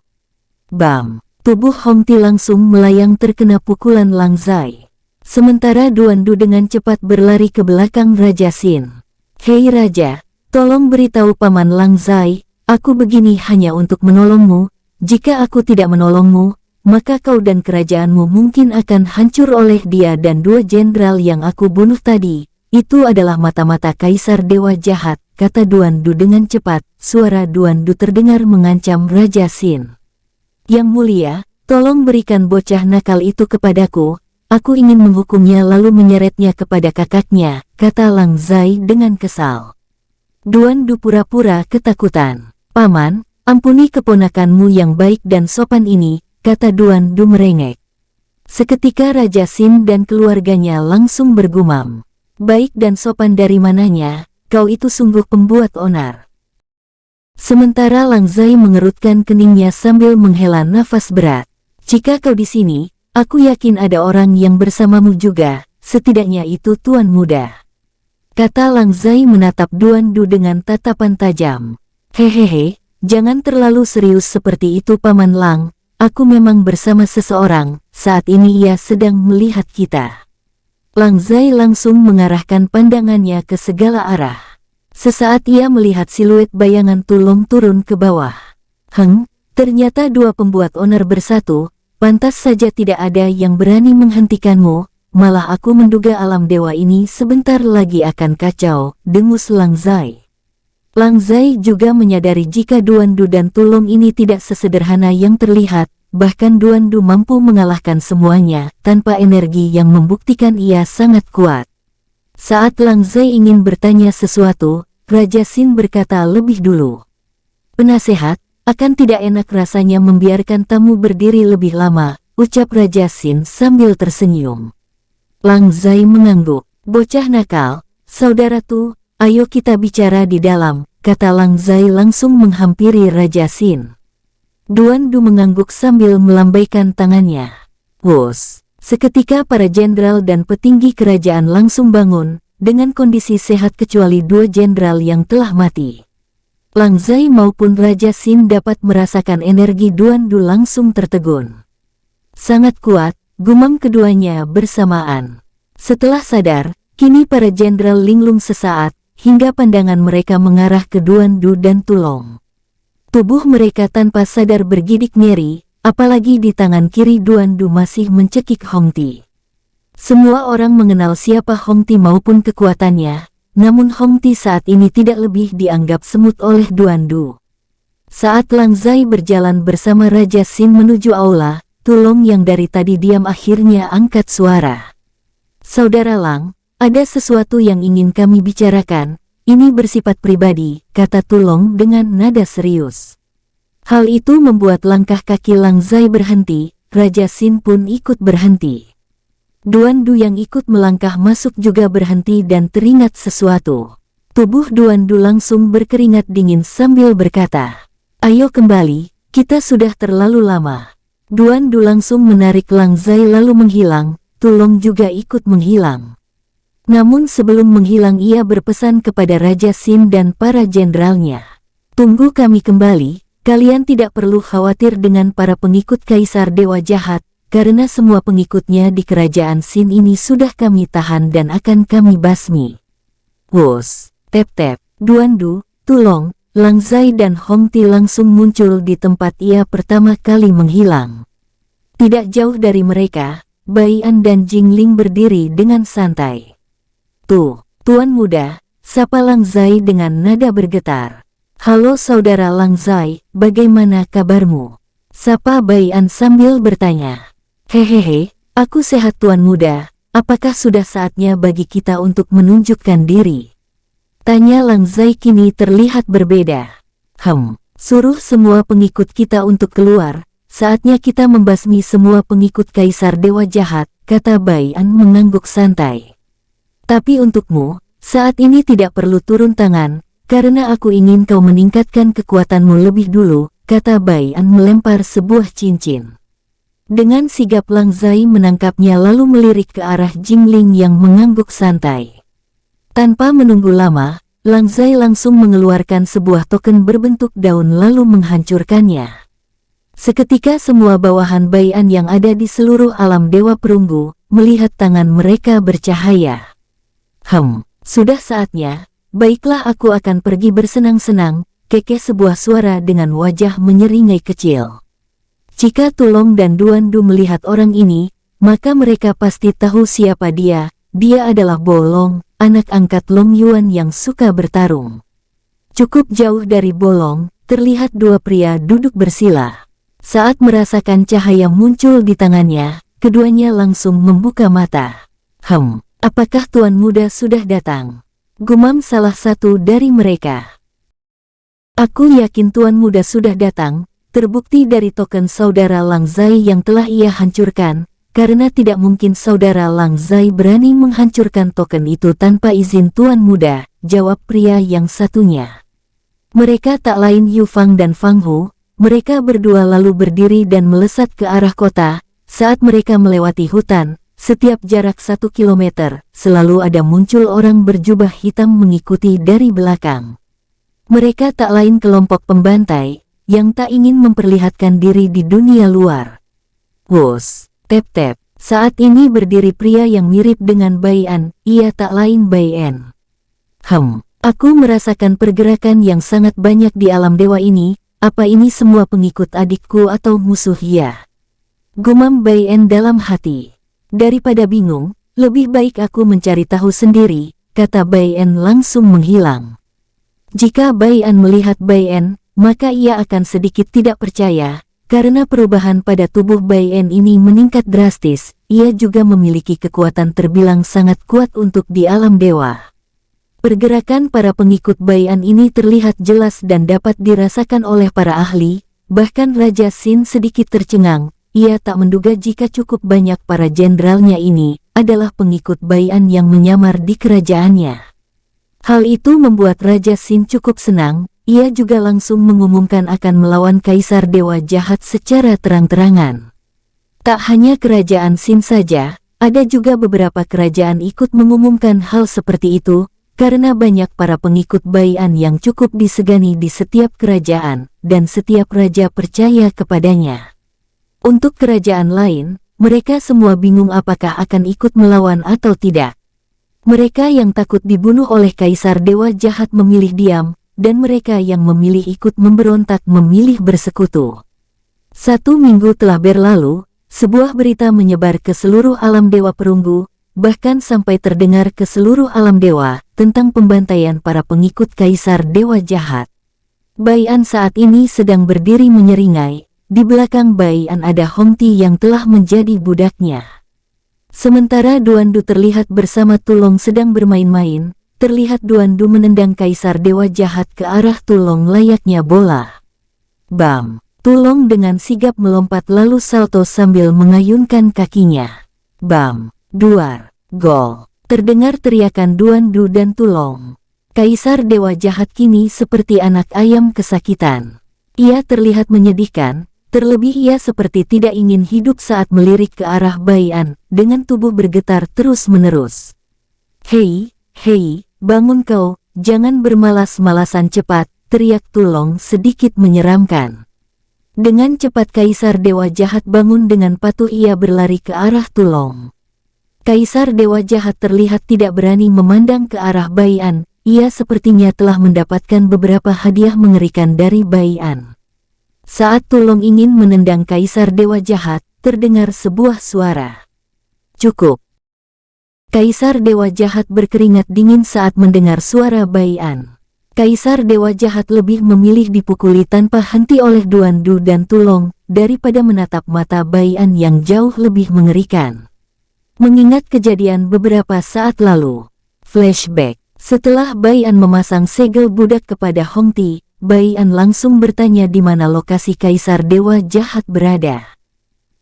Bam! Tubuh Hong Ti langsung melayang terkena pukulan Lang Zai. Sementara Duan Du dengan cepat berlari ke belakang Raja Xin. Hei Raja, tolong beritahu Paman Lang Zai, aku begini hanya untuk menolongmu. Jika aku tidak menolongmu, maka kau dan kerajaanmu mungkin akan hancur oleh dia dan dua jenderal yang aku bunuh tadi. Itu adalah mata-mata Kaisar Dewa Jahat, kata Duan Du dengan cepat. Suara Duan Du terdengar mengancam Raja Xin. Yang mulia, tolong berikan bocah nakal itu kepadaku. Aku ingin menghukumnya lalu menyeretnya kepada kakaknya, kata Lang Zai dengan kesal. Duan Du pura-pura ketakutan. Paman, ampuni keponakanmu yang baik dan sopan ini, kata Duan Du merengek. Seketika Raja Xin dan keluarganya langsung bergumam. Baik dan sopan dari mananya, kau itu sungguh pembuat onar. Sementara Lang Zai mengerutkan keningnya sambil menghela nafas berat. Jika kau di sini, aku yakin ada orang yang bersamamu juga, setidaknya itu tuan muda. Kata Lang Zai menatap Duan Du dengan tatapan tajam. Hehehe, jangan terlalu serius seperti itu Paman Lang. Aku memang bersama seseorang, saat ini ia sedang melihat kita. Lang Zai langsung mengarahkan pandangannya ke segala arah. Sesaat ia melihat siluet bayangan Tulong turun ke bawah. Ternyata dua pembuat onar bersatu, pantas saja tidak ada yang berani menghentikanmu, malah aku menduga alam dewa ini sebentar lagi akan kacau, dengus Lang Zai. Lang Zai juga menyadari jika Duan Du dan Tulong ini tidak sesederhana yang terlihat, bahkan Duan Du mampu mengalahkan semuanya tanpa energi yang membuktikan ia sangat kuat. Saat Lang Zai ingin bertanya sesuatu, Raja Xin berkata lebih dulu. Penasehat, akan tidak enak rasanya membiarkan tamu berdiri lebih lama, ucap Raja Xin sambil tersenyum. Lang Zai mengangguk. Bocah nakal, saudaraku, ayo kita bicara di dalam, kata Lang Zai langsung menghampiri Raja Xin. Duan Du mengangguk sambil melambaikan tangannya. Wus! Seketika para jenderal dan petinggi kerajaan langsung bangun, dengan kondisi sehat kecuali dua jenderal yang telah mati. Lang Zai maupun Raja Xin dapat merasakan energi Duan Du langsung tertegun. Sangat kuat, gumam keduanya bersamaan. Setelah sadar, kini para jenderal linglung sesaat, hingga pandangan mereka mengarah ke Duan Du dan Tulong. Tubuh mereka tanpa sadar bergidik nyeri, apalagi di tangan kiri Duan Du masih mencekik Hong Ti. Semua orang mengenal siapa Hong Ti maupun kekuatannya, namun Hong Ti saat ini tidak lebih dianggap semut oleh Duan Du. Saat Lang Zai berjalan bersama Raja Xin menuju aula, Tulong yang dari tadi diam akhirnya angkat suara. Saudara Lang, ada sesuatu yang ingin kami bicarakan, ini bersifat pribadi, kata Tulong dengan nada serius. Hal itu membuat langkah kaki Lang Zai berhenti, Raja Xin pun ikut berhenti. Duan Du yang ikut melangkah masuk juga berhenti dan teringat sesuatu. Tubuh Duan Du langsung berkeringat dingin sambil berkata, ayo kembali, Kita sudah terlalu lama. Duan Du langsung menarik Lang Zai lalu menghilang, Tulong juga ikut menghilang. Namun sebelum menghilang ia berpesan kepada Raja Xin dan para jenderalnya. Tunggu kami kembali, kalian tidak perlu khawatir dengan para pengikut Kaisar Dewa Jahat, karena semua pengikutnya di kerajaan Xin ini sudah kami tahan dan akan kami basmi. Wos, tep-tep, Duan Du, Tulong, Lang Zai dan Hong Ti langsung muncul di tempat ia pertama kali menghilang. Tidak jauh dari mereka, Bai An dan Jingling berdiri dengan santai. Tuh, Tuan Muda, sapa Lang Zai dengan nada bergetar. Halo saudara Lang Zai, bagaimana kabarmu? Sapa Bai An sambil bertanya. Hehehe, aku sehat Tuan Muda, apakah sudah saatnya bagi kita untuk menunjukkan diri? Tanya Lang Zai kini terlihat berbeda. Suruh semua pengikut kita untuk keluar, saatnya kita membasmi semua pengikut Kaisar Dewa Jahat, kata Bai An mengangguk santai. Tapi untukmu, saat ini tidak perlu turun tangan, karena aku ingin kau meningkatkan kekuatanmu lebih dulu, kata Bai An melempar sebuah cincin. Dengan sigap Lang Zai menangkapnya lalu melirik ke arah Jingling yang mengangguk santai. Tanpa menunggu lama, Lang Zai langsung mengeluarkan sebuah token berbentuk daun lalu menghancurkannya. Seketika semua bawahan Bai An yang ada di seluruh alam Dewa Perunggu, melihat tangan mereka bercahaya. Sudah saatnya, baiklah aku akan pergi bersenang-senang, kekeh sebuah suara dengan wajah menyeringai kecil. Jika Tulong dan Duan Du melihat orang ini, maka mereka pasti tahu siapa dia adalah Bolong, anak angkat Long Yuan yang suka bertarung. Cukup jauh dari Bolong, terlihat dua pria duduk bersila. Saat merasakan cahaya muncul di tangannya, keduanya langsung membuka mata. Apakah Tuan Muda sudah datang? Gumam salah satu dari mereka. Aku yakin Tuan Muda sudah datang, terbukti dari token saudara Lang Zai yang telah ia hancurkan, karena tidak mungkin saudara Lang Zai berani menghancurkan token itu tanpa izin Tuan Muda, jawab pria yang satunya. Mereka tak lain Yu Fang dan Fang Hu, mereka berdua lalu berdiri dan melesat ke arah kota. Saat mereka melewati hutan, setiap jarak 1 kilometer, selalu ada muncul orang berjubah hitam mengikuti dari belakang. Mereka tak lain kelompok pembantai, yang tak ingin memperlihatkan diri di dunia luar. Wos, tep-tep, saat ini berdiri pria yang mirip dengan Bai An, ia tak lain Bai An. Aku merasakan pergerakan yang sangat banyak di alam dewa ini, apa ini semua pengikut adikku atau musuh ya? Gumam Bai An dalam hati. Daripada bingung, lebih baik aku mencari tahu sendiri, kata Bai An langsung menghilang. Jika Bai An melihat Bai An, maka ia akan sedikit tidak percaya, karena perubahan pada tubuh Bai An ini meningkat drastis, ia juga memiliki kekuatan terbilang sangat kuat untuk di alam dewa. Pergerakan para pengikut Bai An ini terlihat jelas dan dapat dirasakan oleh para ahli, bahkan Raja Xin sedikit tercengang. Ia tak menduga jika cukup banyak para jenderalnya ini adalah pengikut Bai An yang menyamar di kerajaannya. Hal itu membuat Raja Xin cukup senang, ia juga langsung mengumumkan akan melawan Kaisar Dewa Jahat secara terang-terangan. Tak hanya kerajaan Xin saja, ada juga beberapa kerajaan ikut mengumumkan hal seperti itu, karena banyak para pengikut Bai An yang cukup disegani di setiap kerajaan, dan setiap raja percaya kepadanya. Untuk kerajaan lain, mereka semua bingung apakah akan ikut melawan atau tidak. Mereka yang takut dibunuh oleh Kaisar Dewa Jahat memilih diam, dan mereka yang memilih ikut memberontak memilih bersekutu. 1 minggu telah berlalu, sebuah berita menyebar ke seluruh alam Dewa Perunggu, bahkan sampai terdengar ke seluruh alam dewa, tentang pembantaian para pengikut Kaisar Dewa Jahat. Bai An saat ini sedang berdiri menyeringai. Di belakang Bai An ada Hong Ti yang telah menjadi budaknya. Sementara Duan Du terlihat bersama Tulong sedang bermain-main, terlihat Duan Du menendang Kaisar Dewa Jahat ke arah Tulong layaknya bola. Bam! Tulong dengan sigap melompat lalu salto sambil mengayunkan kakinya. Bam! Duar! Gol! Terdengar teriakan Duan Du dan Tulong. Kaisar Dewa Jahat kini seperti anak ayam kesakitan. Ia terlihat menyedihkan, terlebih ia seperti tidak ingin hidup saat melirik ke arah Bai An, dengan tubuh bergetar terus-menerus. Hei, bangun kau, jangan bermalas-malasan cepat, teriak Tu Long sedikit menyeramkan. Dengan cepat Kaisar Dewa Jahat bangun dengan patuh ia berlari ke arah Tu Long. Kaisar Dewa Jahat terlihat tidak berani memandang ke arah Bai An, ia sepertinya telah mendapatkan beberapa hadiah mengerikan dari Bai An. Saat Tu Long ingin menendang Kaisar Dewa Jahat, terdengar sebuah suara. Cukup. Kaisar Dewa Jahat berkeringat dingin saat mendengar suara Bai An. Kaisar Dewa Jahat lebih memilih dipukuli tanpa henti oleh Duan Du dan Tu Long, daripada menatap mata Bai An yang jauh lebih mengerikan. Mengingat kejadian beberapa saat lalu. Flashback. Setelah Bai An memasang segel budak kepada Hong Ti, Bai An langsung bertanya di mana lokasi Kaisar Dewa Jahat berada.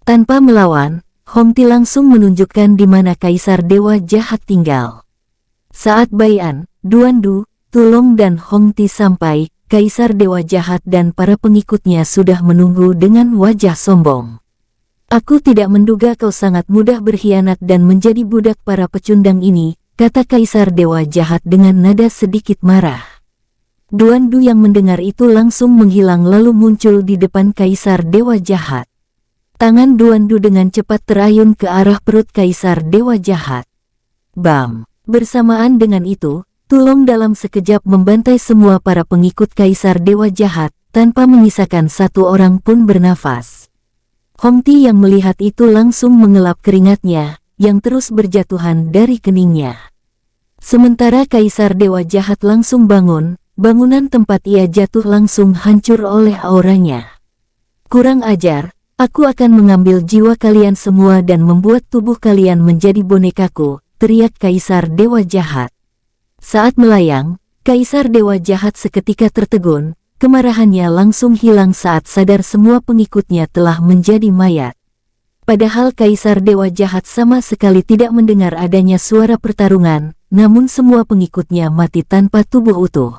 Tanpa melawan, Hong Ti langsung menunjukkan di mana Kaisar Dewa Jahat tinggal. Saat Bai An, Duan Du, Tu Long dan Hong Ti sampai, Kaisar Dewa Jahat dan para pengikutnya sudah menunggu dengan wajah sombong. Aku tidak menduga kau sangat mudah berkhianat dan menjadi budak para pecundang ini, kata Kaisar Dewa Jahat dengan nada sedikit marah. Duan Du yang mendengar itu langsung menghilang lalu muncul di depan Kaisar Dewa Jahat. Tangan Duan Du dengan cepat terayun ke arah perut Kaisar Dewa Jahat. Bam! Bersamaan dengan itu, Tu Long dalam sekejap membantai semua para pengikut Kaisar Dewa Jahat, tanpa menyisakan satu orang pun bernafas. Hong Ti yang melihat itu langsung mengelap keringatnya, yang terus berjatuhan dari keningnya. Sementara Kaisar Dewa Jahat langsung bangun, bangunan tempat ia jatuh langsung hancur oleh auranya. Kurang ajar, aku akan mengambil jiwa kalian semua dan membuat tubuh kalian menjadi bonekaku, teriak Kaisar Dewa Jahat. Saat melayang, Kaisar Dewa Jahat seketika tertegun, kemarahannya langsung hilang saat sadar semua pengikutnya telah menjadi mayat. Padahal Kaisar Dewa Jahat sama sekali tidak mendengar adanya suara pertarungan, namun semua pengikutnya mati tanpa tubuh utuh.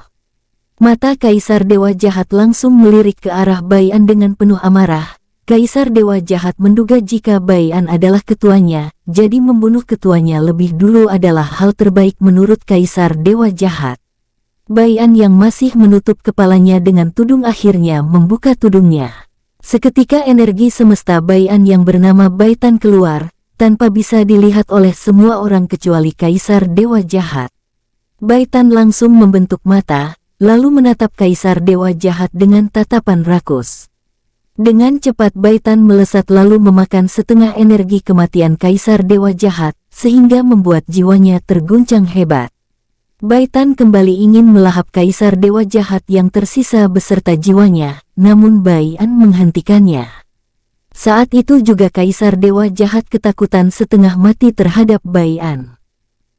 Mata Kaisar Dewa Jahat langsung melirik ke arah Bai An dengan penuh amarah. Kaisar Dewa Jahat menduga jika Bai An adalah ketuanya, jadi membunuh ketuanya lebih dulu adalah hal terbaik menurut Kaisar Dewa Jahat. Bai An yang masih menutup kepalanya dengan tudung akhirnya membuka tudungnya. Seketika energi semesta Bai An yang bernama Baitan keluar, tanpa bisa dilihat oleh semua orang kecuali Kaisar Dewa Jahat. Baitan langsung membentuk mata, lalu menatap Kaisar Dewa Jahat dengan tatapan rakus. Dengan cepat Baitan melesat lalu memakan setengah energi kematian Kaisar Dewa Jahat, sehingga membuat jiwanya terguncang hebat. Baitan kembali ingin melahap Kaisar Dewa Jahat yang tersisa beserta jiwanya, namun Bai An menghentikannya. Saat itu juga Kaisar Dewa Jahat ketakutan setengah mati terhadap Bai An.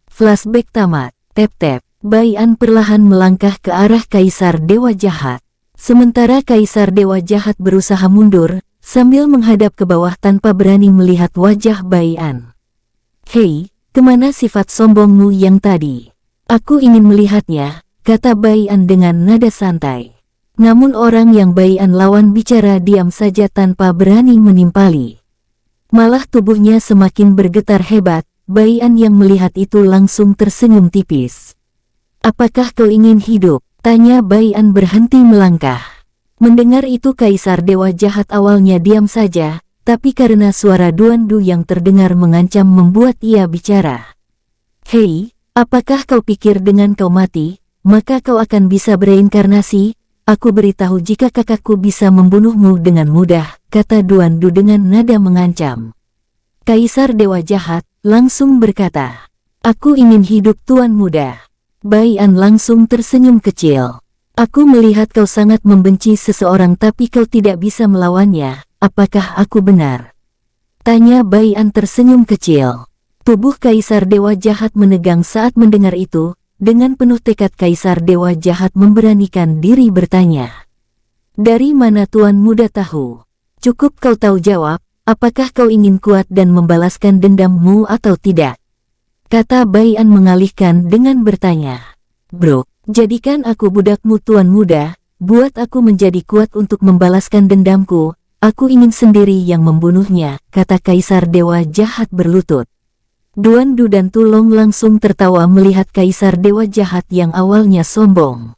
Flashback tamat. Tep-tep, Bai An perlahan melangkah ke arah Kaisar Dewa Jahat. Sementara Kaisar Dewa Jahat berusaha mundur, sambil menghadap ke bawah tanpa berani melihat wajah Bai An. Hei, kemana sifat sombongmu yang tadi? Aku ingin melihatnya, kata Bai An dengan nada santai. Namun orang yang Bai An lawan bicara diam saja tanpa berani menimpali. Malah tubuhnya semakin bergetar hebat. Bai An yang melihat itu langsung tersenyum tipis. Apakah kau ingin hidup? Tanya Bai An berhenti melangkah. Mendengar itu Kaisar Dewa Jahat awalnya diam saja, tapi karena suara Duan Du yang terdengar mengancam membuat ia bicara. Hei! Apakah kau pikir dengan kau mati, maka kau akan bisa bereinkarnasi? Aku beritahu jika kakakku bisa membunuhmu dengan mudah, kata Duan Du dengan nada mengancam. Kaisar Dewa Jahat langsung berkata, aku ingin hidup Tuan Muda. Bai An langsung tersenyum kecil. Aku melihat kau sangat membenci seseorang tapi kau tidak bisa melawannya, apakah aku benar? Tanya Bai An tersenyum kecil. Tubuh Kaisar Dewa Jahat menegang saat mendengar itu, dengan penuh tekad Kaisar Dewa Jahat memberanikan diri bertanya. Dari mana Tuan Muda tahu? Cukup kau tahu jawab, apakah kau ingin kuat dan membalaskan dendammu atau tidak? Kata Bai An mengalihkan dengan bertanya. Bro, jadikan aku budakmu Tuan Muda, buat aku menjadi kuat untuk membalaskan dendamku. Aku ingin sendiri yang membunuhnya, kata Kaisar Dewa Jahat berlutut. Duan Du dan Tulong langsung tertawa melihat Kaisar Dewa Jahat yang awalnya sombong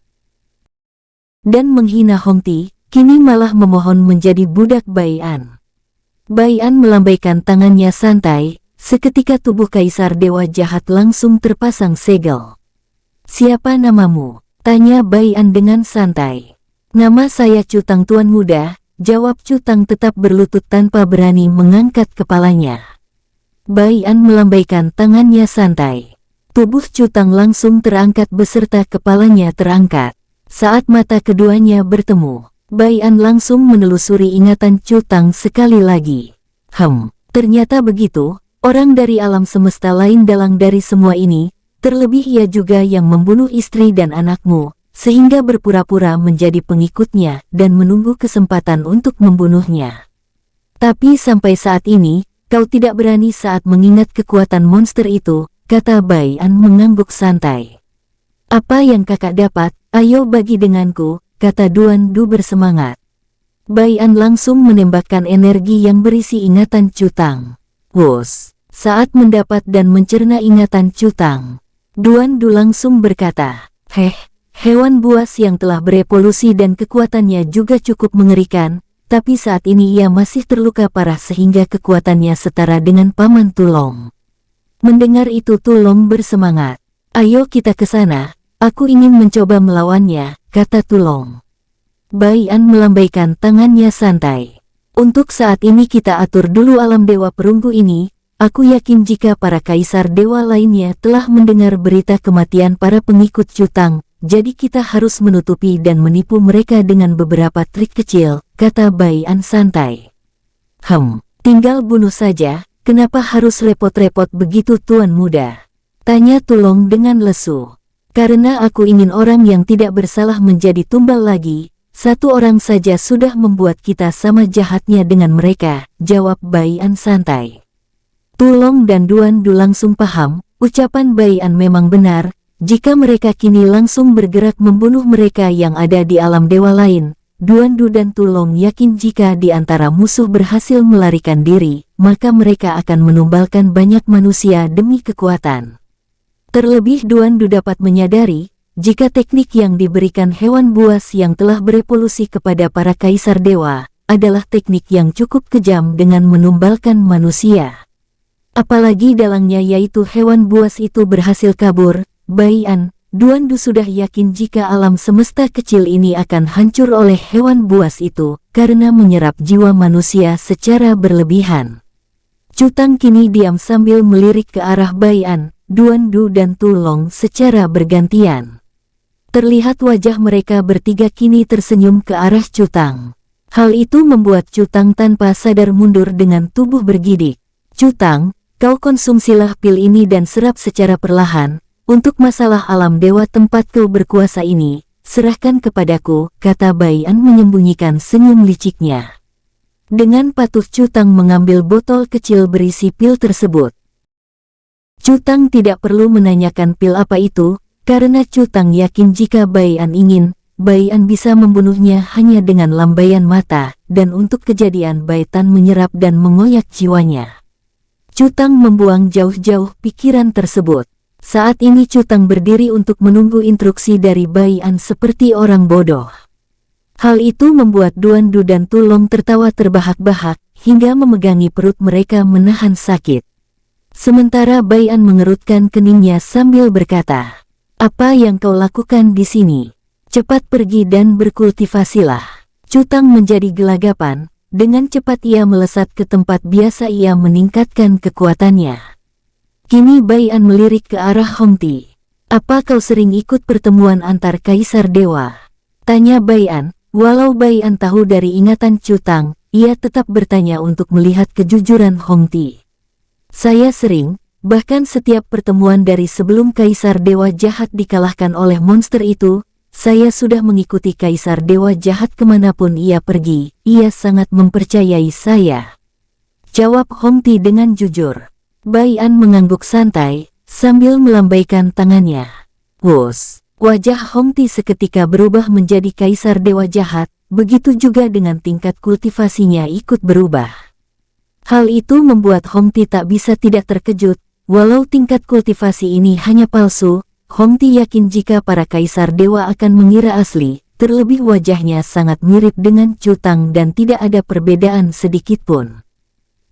dan menghina Hongti, kini malah memohon menjadi budak Bai An. Bai An melambaikan tangannya santai, seketika tubuh Kaisar Dewa Jahat langsung terpasang segel. Siapa namamu? Tanya Bai An dengan santai. Nama saya Cutang Tuan Muda, jawab Cutang tetap berlutut tanpa berani mengangkat kepalanya. Bai An melambaikan tangannya santai. Tubuh Cutang langsung terangkat beserta kepalanya terangkat. Saat mata keduanya bertemu, Bai An langsung menelusuri ingatan Cutang sekali lagi. Ternyata begitu, orang dari alam semesta lain dalang dari semua ini, terlebih ia juga yang membunuh istri dan anakmu, sehingga berpura-pura menjadi pengikutnya dan menunggu kesempatan untuk membunuhnya. Tapi sampai saat ini, kau tidak berani saat mengingat kekuatan monster itu, kata Bai An mengangguk santai. Apa yang kakak dapat, ayo bagi denganku, kata Duan Du bersemangat. Bai An langsung menembakkan energi yang berisi ingatan Cutang. Wus! Saat mendapat dan mencerna ingatan Cutang, Duan Du langsung berkata, hewan buas yang telah berevolusi dan kekuatannya juga cukup mengerikan, tapi saat ini ia masih terluka parah sehingga kekuatannya setara dengan Paman Tulong. Mendengar itu Tulong bersemangat. Ayo kita ke sana, aku ingin mencoba melawannya, kata Tulong. Bai An melambaikan tangannya santai. Untuk saat ini kita atur dulu alam dewa perunggu ini. Aku yakin jika para kaisar dewa lainnya telah mendengar berita kematian para pengikut Cutang, jadi kita harus menutupi dan menipu mereka dengan beberapa trik kecil, kata Bai An santai. Tinggal bunuh saja, kenapa harus repot-repot begitu Tuan Muda? Tanya Tulong dengan lesu. Karena aku ingin orang yang tidak bersalah menjadi tumbal lagi, satu orang saja sudah membuat kita sama jahatnya dengan mereka, jawab Bai An santai. Tulong dan Duan Du langsung paham, ucapan Bai An memang benar, jika mereka kini langsung bergerak membunuh mereka yang ada di alam dewa lain. Duan Du dan Tulong yakin jika di antara musuh berhasil melarikan diri, maka mereka akan menumbalkan banyak manusia demi kekuatan. Terlebih Duan Du dapat menyadari, jika teknik yang diberikan hewan buas yang telah berevolusi kepada para kaisar dewa, adalah teknik yang cukup kejam dengan menumbalkan manusia. Apalagi dalangnya yaitu hewan buas itu berhasil kabur, Bai An, Duan Du sudah yakin jika alam semesta kecil ini akan hancur oleh hewan buas itu, karena menyerap jiwa manusia secara berlebihan. Cutang kini diam sambil melirik ke arah Bai An, Duan Du dan Tulong secara bergantian. Terlihat wajah mereka bertiga kini tersenyum ke arah Cutang. Hal itu membuat Cutang tanpa sadar mundur dengan tubuh bergidik. Cutang, kau konsumsilah pil ini dan serap secara perlahan. Untuk masalah alam dewa tempat kau berkuasa ini, serahkan kepadaku, kata Bai An menyembunyikan senyum liciknya. Dengan patuh Cutang mengambil botol kecil berisi pil tersebut. Cutang tidak perlu menanyakan pil apa itu, karena Cutang yakin jika Bai An ingin, Bai An bisa membunuhnya hanya dengan lambaian mata, dan untuk kejadian Bai Tan menyerap dan mengoyak jiwanya. Cutang membuang jauh-jauh pikiran tersebut. Saat ini Cutang berdiri untuk menunggu instruksi dari Bai An seperti orang bodoh. Hal itu membuat Duan Du dan Tulong tertawa terbahak-bahak, hingga memegangi perut mereka menahan sakit. Sementara Bai An mengerutkan keningnya sambil berkata, apa yang kau lakukan di sini? Cepat pergi dan berkultivasilah. Cutang menjadi gelagapan. Dengan cepat ia melesat ke tempat biasa ia meningkatkan kekuatannya. Kini Bai An melirik ke arah Hongti. Apa kau sering ikut pertemuan antar kaisar dewa? Tanya Bai An. Walau Bai An tahu dari ingatan Cutang, ia tetap bertanya untuk melihat kejujuran Hongti. Saya sering, bahkan setiap pertemuan dari sebelum kaisar dewa jahat dikalahkan oleh monster itu, saya sudah mengikuti kaisar dewa jahat kemanapun ia pergi, ia sangat mempercayai saya. Jawab Hongti dengan jujur. Bai An mengangguk santai, sambil melambaikan tangannya. Wus! Wajah Hongti seketika berubah menjadi kaisar dewa jahat, begitu juga dengan tingkat kultivasinya ikut berubah. Hal itu membuat Hongti tak bisa tidak terkejut, walau tingkat kultivasi ini hanya palsu, Hongti yakin jika para kaisar dewa akan mengira asli, terlebih wajahnya sangat mirip dengan Chu Tang dan tidak ada perbedaan sedikitpun.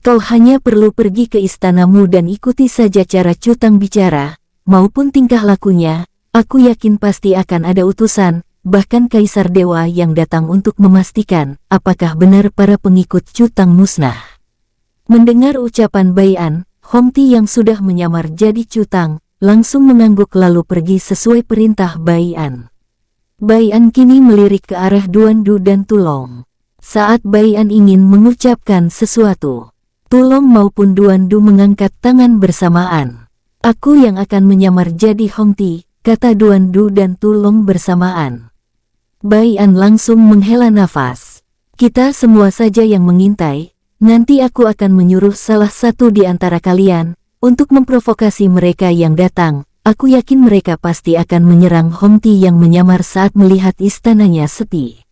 Kau hanya perlu pergi ke istanamu dan ikuti saja cara Chu Tang bicara, maupun tingkah lakunya. Aku yakin pasti akan ada utusan, bahkan kaisar dewa yang datang untuk memastikan apakah benar para pengikut Chu Tang musnah. Mendengar ucapan Bai An, Hongti yang sudah menyamar jadi Chu Tang, langsung mengangguk lalu pergi sesuai perintah Bai An. Bai An kini melirik ke arah Duan Du dan Tulong. Saat Bai An ingin mengucapkan sesuatu, Tulong maupun Duan Du mengangkat tangan bersamaan. Aku yang akan menyamar jadi Hongti, kata Duan Du dan Tulong bersamaan. Bai An langsung menghela nafas. Kita semua saja yang mengintai, nanti aku akan menyuruh salah satu di antara kalian untuk memprovokasi mereka yang datang. Aku yakin mereka pasti akan menyerang Hongti yang menyamar saat melihat istananya sepi.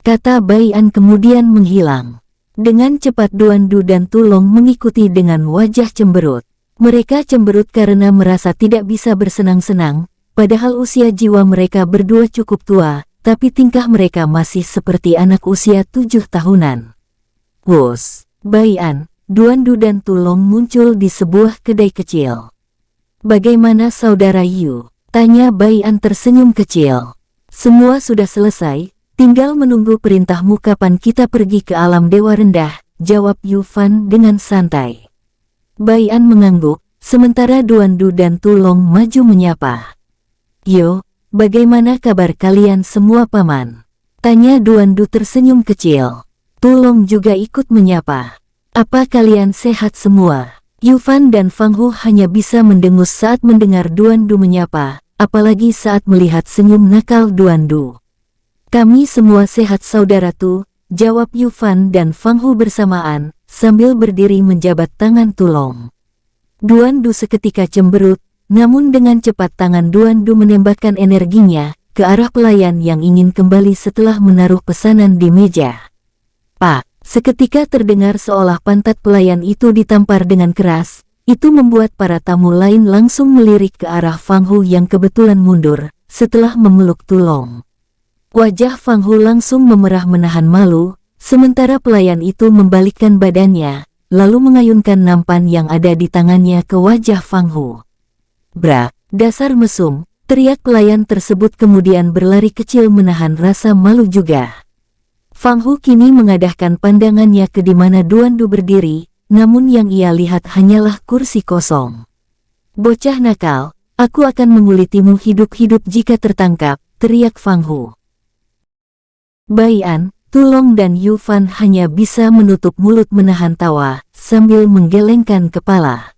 Kata Bai An kemudian menghilang. Dengan cepat Duan Du dan Tulong mengikuti dengan wajah cemberut. Mereka cemberut karena merasa tidak bisa bersenang-senang. Padahal usia jiwa mereka berdua cukup tua, tapi tingkah mereka masih seperti anak usia 7 tahunan. Wus, Bai An, Duan Du dan Tulong muncul di sebuah kedai kecil. Bagaimana saudara Yu? Tanya Bai An tersenyum kecil. Semua sudah selesai, tinggal menunggu perintahmu kapan kita pergi ke alam dewa rendah, jawab Yu Fan dengan santai. Bai An mengangguk, sementara Duan Du dan Tulong maju menyapa. Yo, bagaimana kabar kalian semua paman? Tanya Duan Du tersenyum kecil. Tulong juga ikut menyapa. Apa kalian sehat semua? Yu Fan dan Fang Hu hanya bisa mendengus saat mendengar Duan Du menyapa, apalagi saat melihat senyum nakal Duan Du. Kami semua sehat saudara Tu, jawab Yu Fan dan Fang Hu bersamaan, sambil berdiri menjabat tangan Tulong. Duan Du seketika cemberut, namun dengan cepat tangan Duan Du menembakkan energinya ke arah pelayan yang ingin kembali setelah menaruh pesanan di meja. Pak, seketika terdengar seolah pantat pelayan itu ditampar dengan keras, itu membuat para tamu lain langsung melirik ke arah Fang Hu yang kebetulan mundur, setelah memeluk Tulong. Wajah Fang Hu langsung memerah menahan malu, sementara pelayan itu membalikkan badannya, lalu mengayunkan nampan yang ada di tangannya ke wajah Fang Hu. Bra, dasar mesum, teriak pelayan tersebut kemudian berlari kecil menahan rasa malu juga. Fang Hu kini mengadahkan pandangannya ke di mana Duan Du berdiri, namun yang ia lihat hanyalah kursi kosong. Bocah nakal, aku akan mengulitimu hidup-hidup jika tertangkap, teriak Fang Hu. Bai An, Tulong dan Yu Fan hanya bisa menutup mulut menahan tawa, sambil menggelengkan kepala.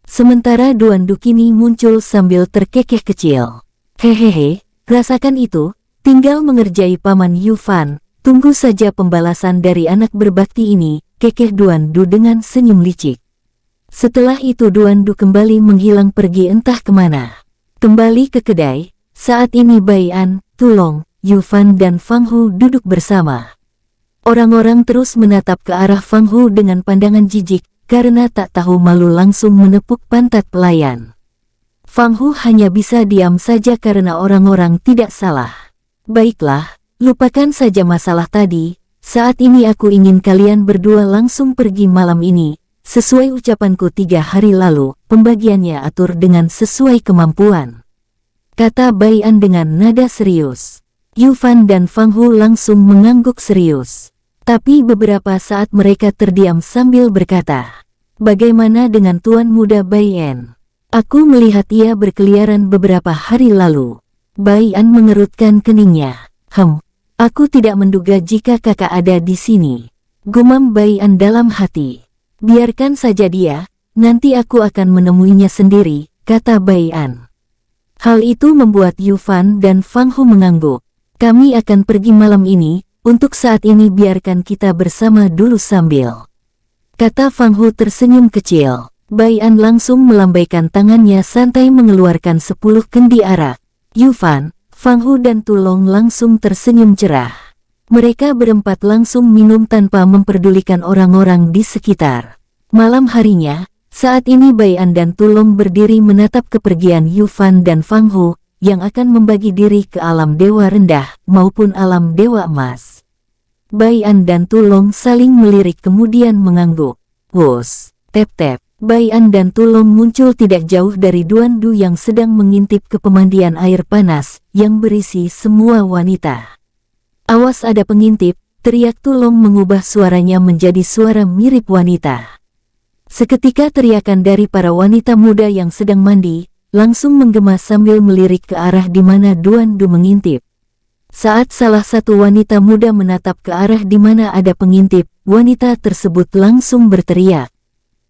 Sementara Duan Du kini muncul sambil terkekeh kecil. Hehehe, rasakan itu, tinggal mengerjai paman Yu Fan, tunggu saja pembalasan dari anak berbakti ini, kekeh Duan Du dengan senyum licik. Setelah itu Duan Du kembali menghilang pergi entah kemana. Kembali ke kedai, saat ini Bai An, Tulong, Yu Fan dan Fang Hu duduk bersama. Orang-orang terus menatap ke arah Fang Hu dengan pandangan jijik, karena tak tahu malu langsung menepuk pantat pelayan. Fang Hu hanya bisa diam saja karena orang-orang tidak salah. Baiklah, lupakan saja masalah tadi, saat ini aku ingin kalian berdua langsung pergi malam ini, sesuai ucapanku 3 hari lalu, pembagiannya atur dengan sesuai kemampuan. Kata Bai An dengan nada serius. Yu Fan dan Fang Hu langsung mengangguk serius. Tapi beberapa saat mereka terdiam sambil berkata, bagaimana dengan tuan muda Bai An? Aku melihat ia berkeliaran beberapa hari lalu. Bai An mengerutkan keningnya. Aku tidak menduga jika kakak ada di sini. Gumam Bai An dalam hati. Biarkan saja dia, nanti aku akan menemuinya sendiri, kata Bai An. Hal itu membuat Yu Fan dan Fang Hu mengangguk. Kami akan pergi malam ini, untuk saat ini biarkan kita bersama dulu sambil. Kata Fang Hu tersenyum kecil. Bai An langsung melambaikan tangannya santai mengeluarkan 10 kendi arak. Yufan, Fang Hu dan Tulong langsung tersenyum cerah. Mereka berempat langsung minum tanpa memperdulikan orang-orang di sekitar. Malam harinya, saat ini Bai An dan Tulong berdiri menatap kepergian Yufan dan Fang Hu yang akan membagi diri ke alam dewa rendah maupun alam dewa emas. Bai An dan Tulong saling melirik kemudian mengangguk. Wus, tep-tep. Bai An dan Tulong muncul tidak jauh dari Duan Du yang sedang mengintip ke pemandian air panas yang berisi semua wanita. Awas ada pengintip, teriak Tulong mengubah suaranya menjadi suara mirip wanita. Seketika teriakan dari para wanita muda yang sedang mandi, langsung menggema sambil melirik ke arah di mana Duan Du mengintip. Saat salah satu wanita muda menatap ke arah di mana ada pengintip, wanita tersebut langsung berteriak.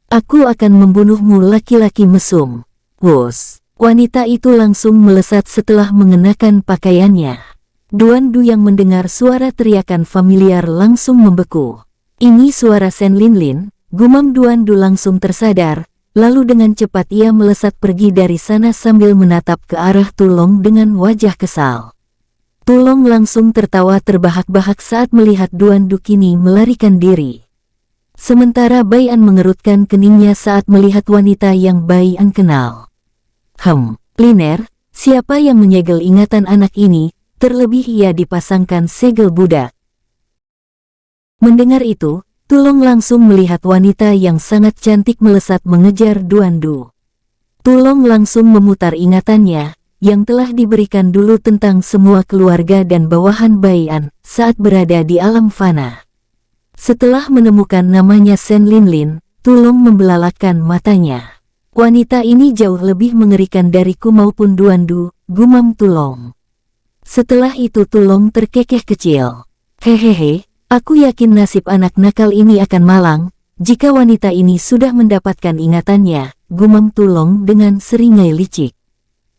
Aku akan membunuhmu laki-laki mesum. Wus, wanita itu langsung melesat setelah mengenakan pakaiannya. Duan Du yang mendengar suara teriakan familiar langsung membeku. Ini suara Sen Linlin, gumam Duan Du langsung tersadar, lalu dengan cepat ia melesat pergi dari sana sambil menatap ke arah Tulong dengan wajah kesal. Tulong langsung tertawa terbahak-bahak saat melihat Duan Du kini melarikan diri. Sementara Bai An mengerutkan keningnya saat melihat wanita yang Bai An kenal. Liner, siapa yang menyegel ingatan anak ini? Terlebih ia dipasangkan segel budak. Mendengar itu, Tulong langsung melihat wanita yang sangat cantik melesat mengejar Duan Du. Tulong langsung memutar ingatannya, yang telah diberikan dulu tentang semua keluarga dan bawahan Bai An saat berada di alam fana. Setelah menemukan namanya Sen Linlin, Tulong membelalakan matanya. Wanita ini jauh lebih mengerikan dariku maupun Duan Du, gumam Tulong. Setelah itu Tulong terkekeh kecil. Hehehe, aku yakin nasib anak nakal ini akan malang, jika wanita ini sudah mendapatkan ingatannya, gumam Tulong dengan seringai licik.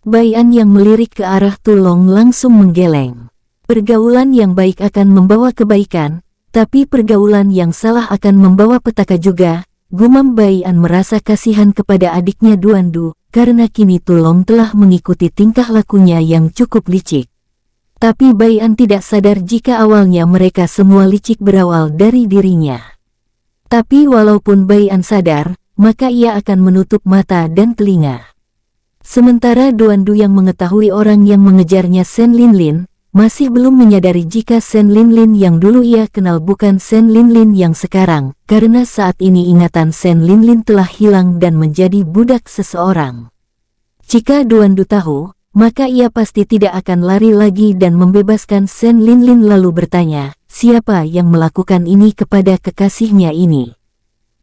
Bai An yang melirik ke arah Tulong langsung menggeleng. Pergaulan yang baik akan membawa kebaikan, tapi pergaulan yang salah akan membawa petaka juga, gumam Bai An merasa kasihan kepada adiknya Duan Du, karena kini Tulong telah mengikuti tingkah lakunya yang cukup licik. Tapi Bai An tidak sadar jika awalnya mereka semua licik berawal dari dirinya. Tapi walaupun Bai An sadar, maka ia akan menutup mata dan telinga. Sementara Duan Du yang mengetahui orang yang mengejarnya Sen Linlin, masih belum menyadari jika Sen Linlin yang dulu ia kenal bukan Sen Linlin yang sekarang, karena saat ini ingatan Sen Linlin telah hilang dan menjadi budak seseorang. Jika Duan Du tahu, maka ia pasti tidak akan lari lagi dan membebaskan Sen Linlin lalu bertanya, siapa yang melakukan ini kepada kekasihnya ini?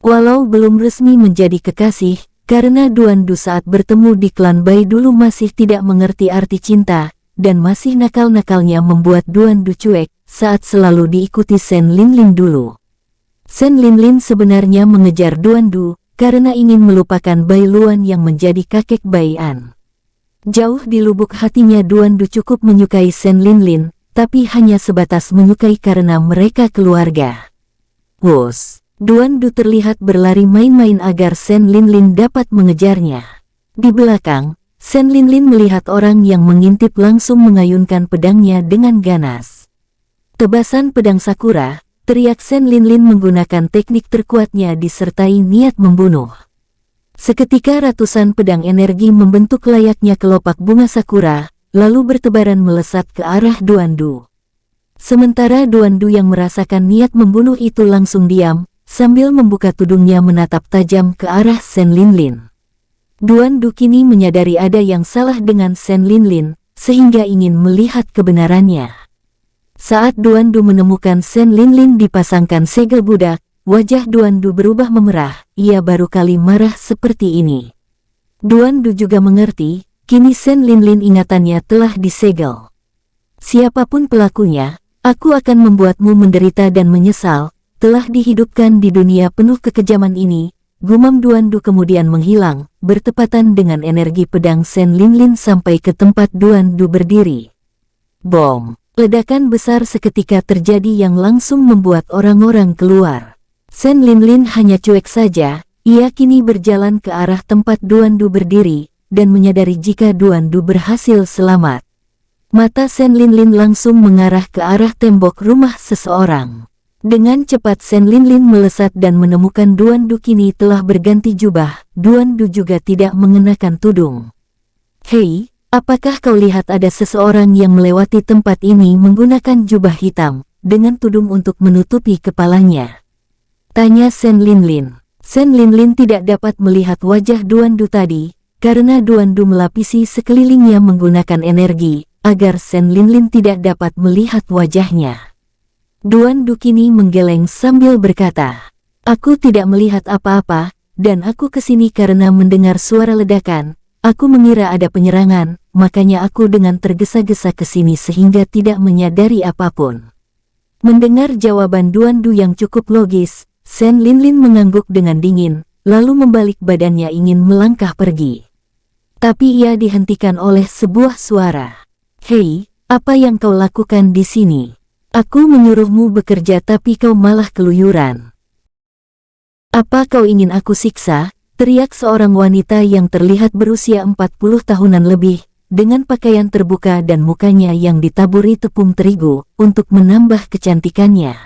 Walau belum resmi menjadi kekasih, karena Duan Du saat bertemu di klan Bai dulu masih tidak mengerti arti cinta, dan masih nakal-nakalnya membuat Duan Du cuek saat selalu diikuti Sen Linlin dulu. Sen Linlin sebenarnya mengejar Duan Du karena ingin melupakan Bai Luan yang menjadi kakek Bai An. Jauh di lubuk hatinya Duan Du cukup menyukai Sen Linlin, tapi hanya sebatas menyukai karena mereka keluarga. Wus, Duan Du terlihat berlari main-main agar Sen Linlin dapat mengejarnya. Di belakang, Sen Linlin melihat orang yang mengintip langsung mengayunkan pedangnya dengan ganas. Tebasan pedang Sakura, teriak Sen Linlin menggunakan teknik terkuatnya disertai niat membunuh. Seketika ratusan pedang energi membentuk layaknya kelopak bunga sakura, lalu bertebaran melesat ke arah Duan Du. Sementara Duan Du yang merasakan niat membunuh itu langsung diam, sambil membuka tudungnya menatap tajam ke arah Sen Linlin. Duan Du kini menyadari ada yang salah dengan Sen Linlin, sehingga ingin melihat kebenarannya. Saat Duan Du menemukan Sen Linlin dipasangkan segel budak, wajah Duan Du berubah memerah, ia baru kali marah seperti ini. Duan Du juga mengerti, kini Sen Linlin ingatannya telah disegel. Siapapun pelakunya, aku akan membuatmu menderita dan menyesal, telah dihidupkan di dunia penuh kekejaman ini, gumam Duan Du kemudian menghilang, bertepatan dengan energi pedang Sen Linlin sampai ke tempat Duan Du berdiri. Bom! Ledakan besar seketika terjadi yang langsung membuat orang-orang keluar. Sen Linlin hanya cuek saja, ia kini berjalan ke arah tempat Duan Du berdiri, dan menyadari jika Duan Du berhasil selamat. Mata Sen Linlin langsung mengarah ke arah tembok rumah seseorang. Dengan cepat Sen Linlin melesat dan menemukan Duan Du kini telah berganti jubah. Duan Du juga tidak mengenakan tudung. "Hei, apakah kau lihat ada seseorang yang melewati tempat ini menggunakan jubah hitam, dengan tudung untuk menutupi kepalanya?" tanya Sen Linlin. Sen Linlin tidak dapat melihat wajah Duan Du tadi, karena Duan Du melapisi sekelilingnya menggunakan energi, agar Sen Linlin tidak dapat melihat wajahnya. Duan Du kini menggeleng sambil berkata, "Aku tidak melihat apa-apa, dan aku kesini karena mendengar suara ledakan. Aku mengira ada penyerangan, makanya aku dengan tergesa-gesa kesini sehingga tidak menyadari apapun." Mendengar jawaban Duan Du yang cukup logis, Sen Linlin mengangguk dengan dingin, lalu membalik badannya ingin melangkah pergi. Tapi ia dihentikan oleh sebuah suara. "Hei, apa yang kau lakukan di sini? Aku menyuruhmu bekerja tapi kau malah keluyuran. Apa kau ingin aku siksa?" teriak seorang wanita yang terlihat berusia 40 tahunan lebih, dengan pakaian terbuka dan mukanya yang ditaburi tepung terigu, untuk menambah kecantikannya.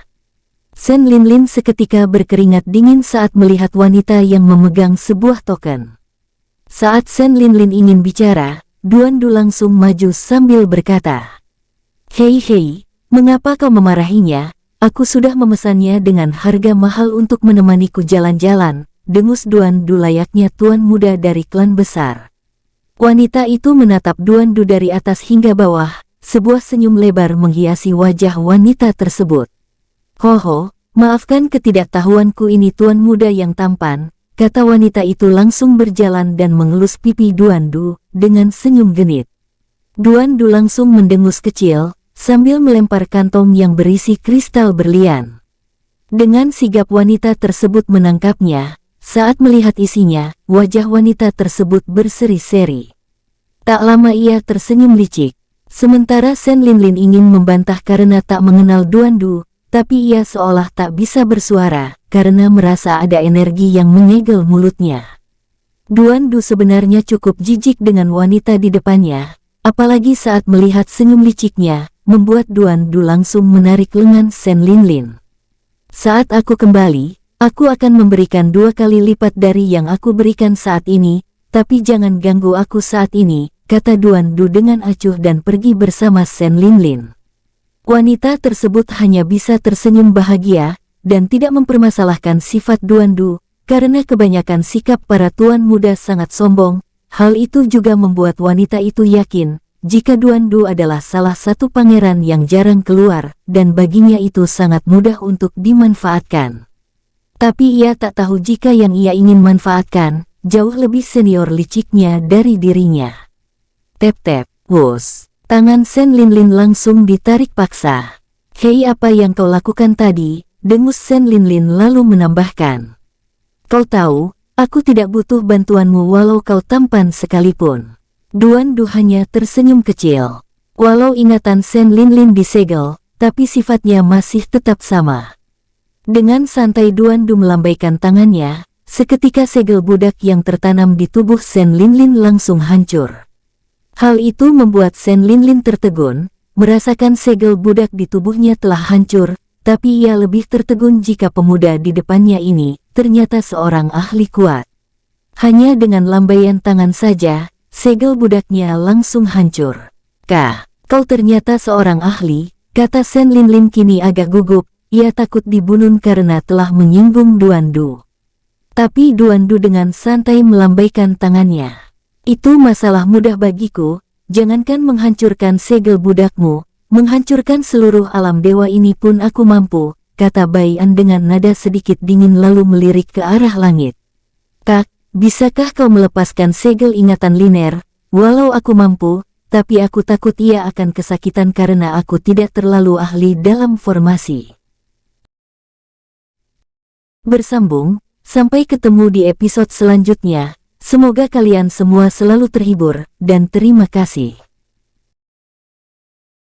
Sen Linlin seketika berkeringat dingin saat melihat wanita yang memegang sebuah token. Saat Sen Linlin ingin bicara, Duan Du langsung maju sambil berkata, "Hei, mengapa kau memarahinya? Aku sudah memesannya dengan harga mahal untuk menemaniku jalan-jalan," dengus Duan Du layaknya tuan muda dari klan besar. Wanita itu menatap Duan Du dari atas hingga bawah, sebuah senyum lebar menghiasi wajah wanita tersebut. "Hoho, maafkan ketidaktahuanku ini tuan muda yang tampan," kata wanita itu langsung berjalan dan mengelus pipi Duan Du dengan senyum genit. Duan Du langsung mendengus kecil, sambil melempar kantong yang berisi kristal berlian. Dengan sigap wanita tersebut menangkapnya. Saat melihat isinya, wajah wanita tersebut berseri-seri. Tak lama ia tersenyum licik. Sementara Sen Linlin ingin membantah karena tak mengenal Duan Du, tapi ia seolah tak bisa bersuara, karena merasa ada energi yang menyegel mulutnya. Duan Du sebenarnya cukup jijik dengan wanita di depannya, apalagi saat melihat senyum liciknya, membuat Duan Du langsung menarik lengan Sen Linlin. "Saat aku kembali, aku akan memberikan 2 kali lipat dari yang aku berikan saat ini, tapi jangan ganggu aku saat ini," kata Duan Du dengan acuh dan pergi bersama Sen Linlin. Wanita tersebut hanya bisa tersenyum bahagia, dan tidak mempermasalahkan sifat Duan Du, karena kebanyakan sikap para tuan muda sangat sombong. Hal itu juga membuat wanita itu yakin, jika Duan Du adalah salah satu pangeran yang jarang keluar, dan baginya itu sangat mudah untuk dimanfaatkan. Tapi ia tak tahu jika yang ia ingin manfaatkan, jauh lebih senior liciknya dari dirinya. Tep-tep, wos. Tangan Sen Linlin langsung ditarik paksa. "Hei, apa yang kau lakukan tadi?" dengus Sen Linlin lalu menambahkan. "Kau tahu, aku tidak butuh bantuanmu walau kau tampan sekalipun." Duan Du hanya tersenyum kecil. Walau ingatan Sen Linlin disegel, tapi sifatnya masih tetap sama. Dengan santai Duan Du melambaikan tangannya, seketika segel budak yang tertanam di tubuh Sen Linlin langsung hancur. Hal itu membuat Sen Linlin tertegun, merasakan segel budak di tubuhnya telah hancur, tapi ia lebih tertegun jika pemuda di depannya ini ternyata seorang ahli kuat. Hanya dengan lambaian tangan saja, segel budaknya langsung hancur. Kau ternyata seorang ahli," kata Sen Linlin kini agak gugup, ia takut dibunuh karena telah menyinggung Duan Du. Tapi Duan Du dengan santai melambaikan tangannya. "Itu masalah mudah bagiku, jangankan menghancurkan segel budakmu, menghancurkan seluruh alam dewa ini pun aku mampu," kata Bai An dengan nada sedikit dingin lalu melirik ke arah langit. "Kak, bisakah kau melepaskan segel ingatan Liner? Walau aku mampu, tapi aku takut ia akan kesakitan karena aku tidak terlalu ahli dalam formasi." Bersambung, sampai ketemu di episode selanjutnya. Semoga kalian semua selalu terhibur, dan terima kasih.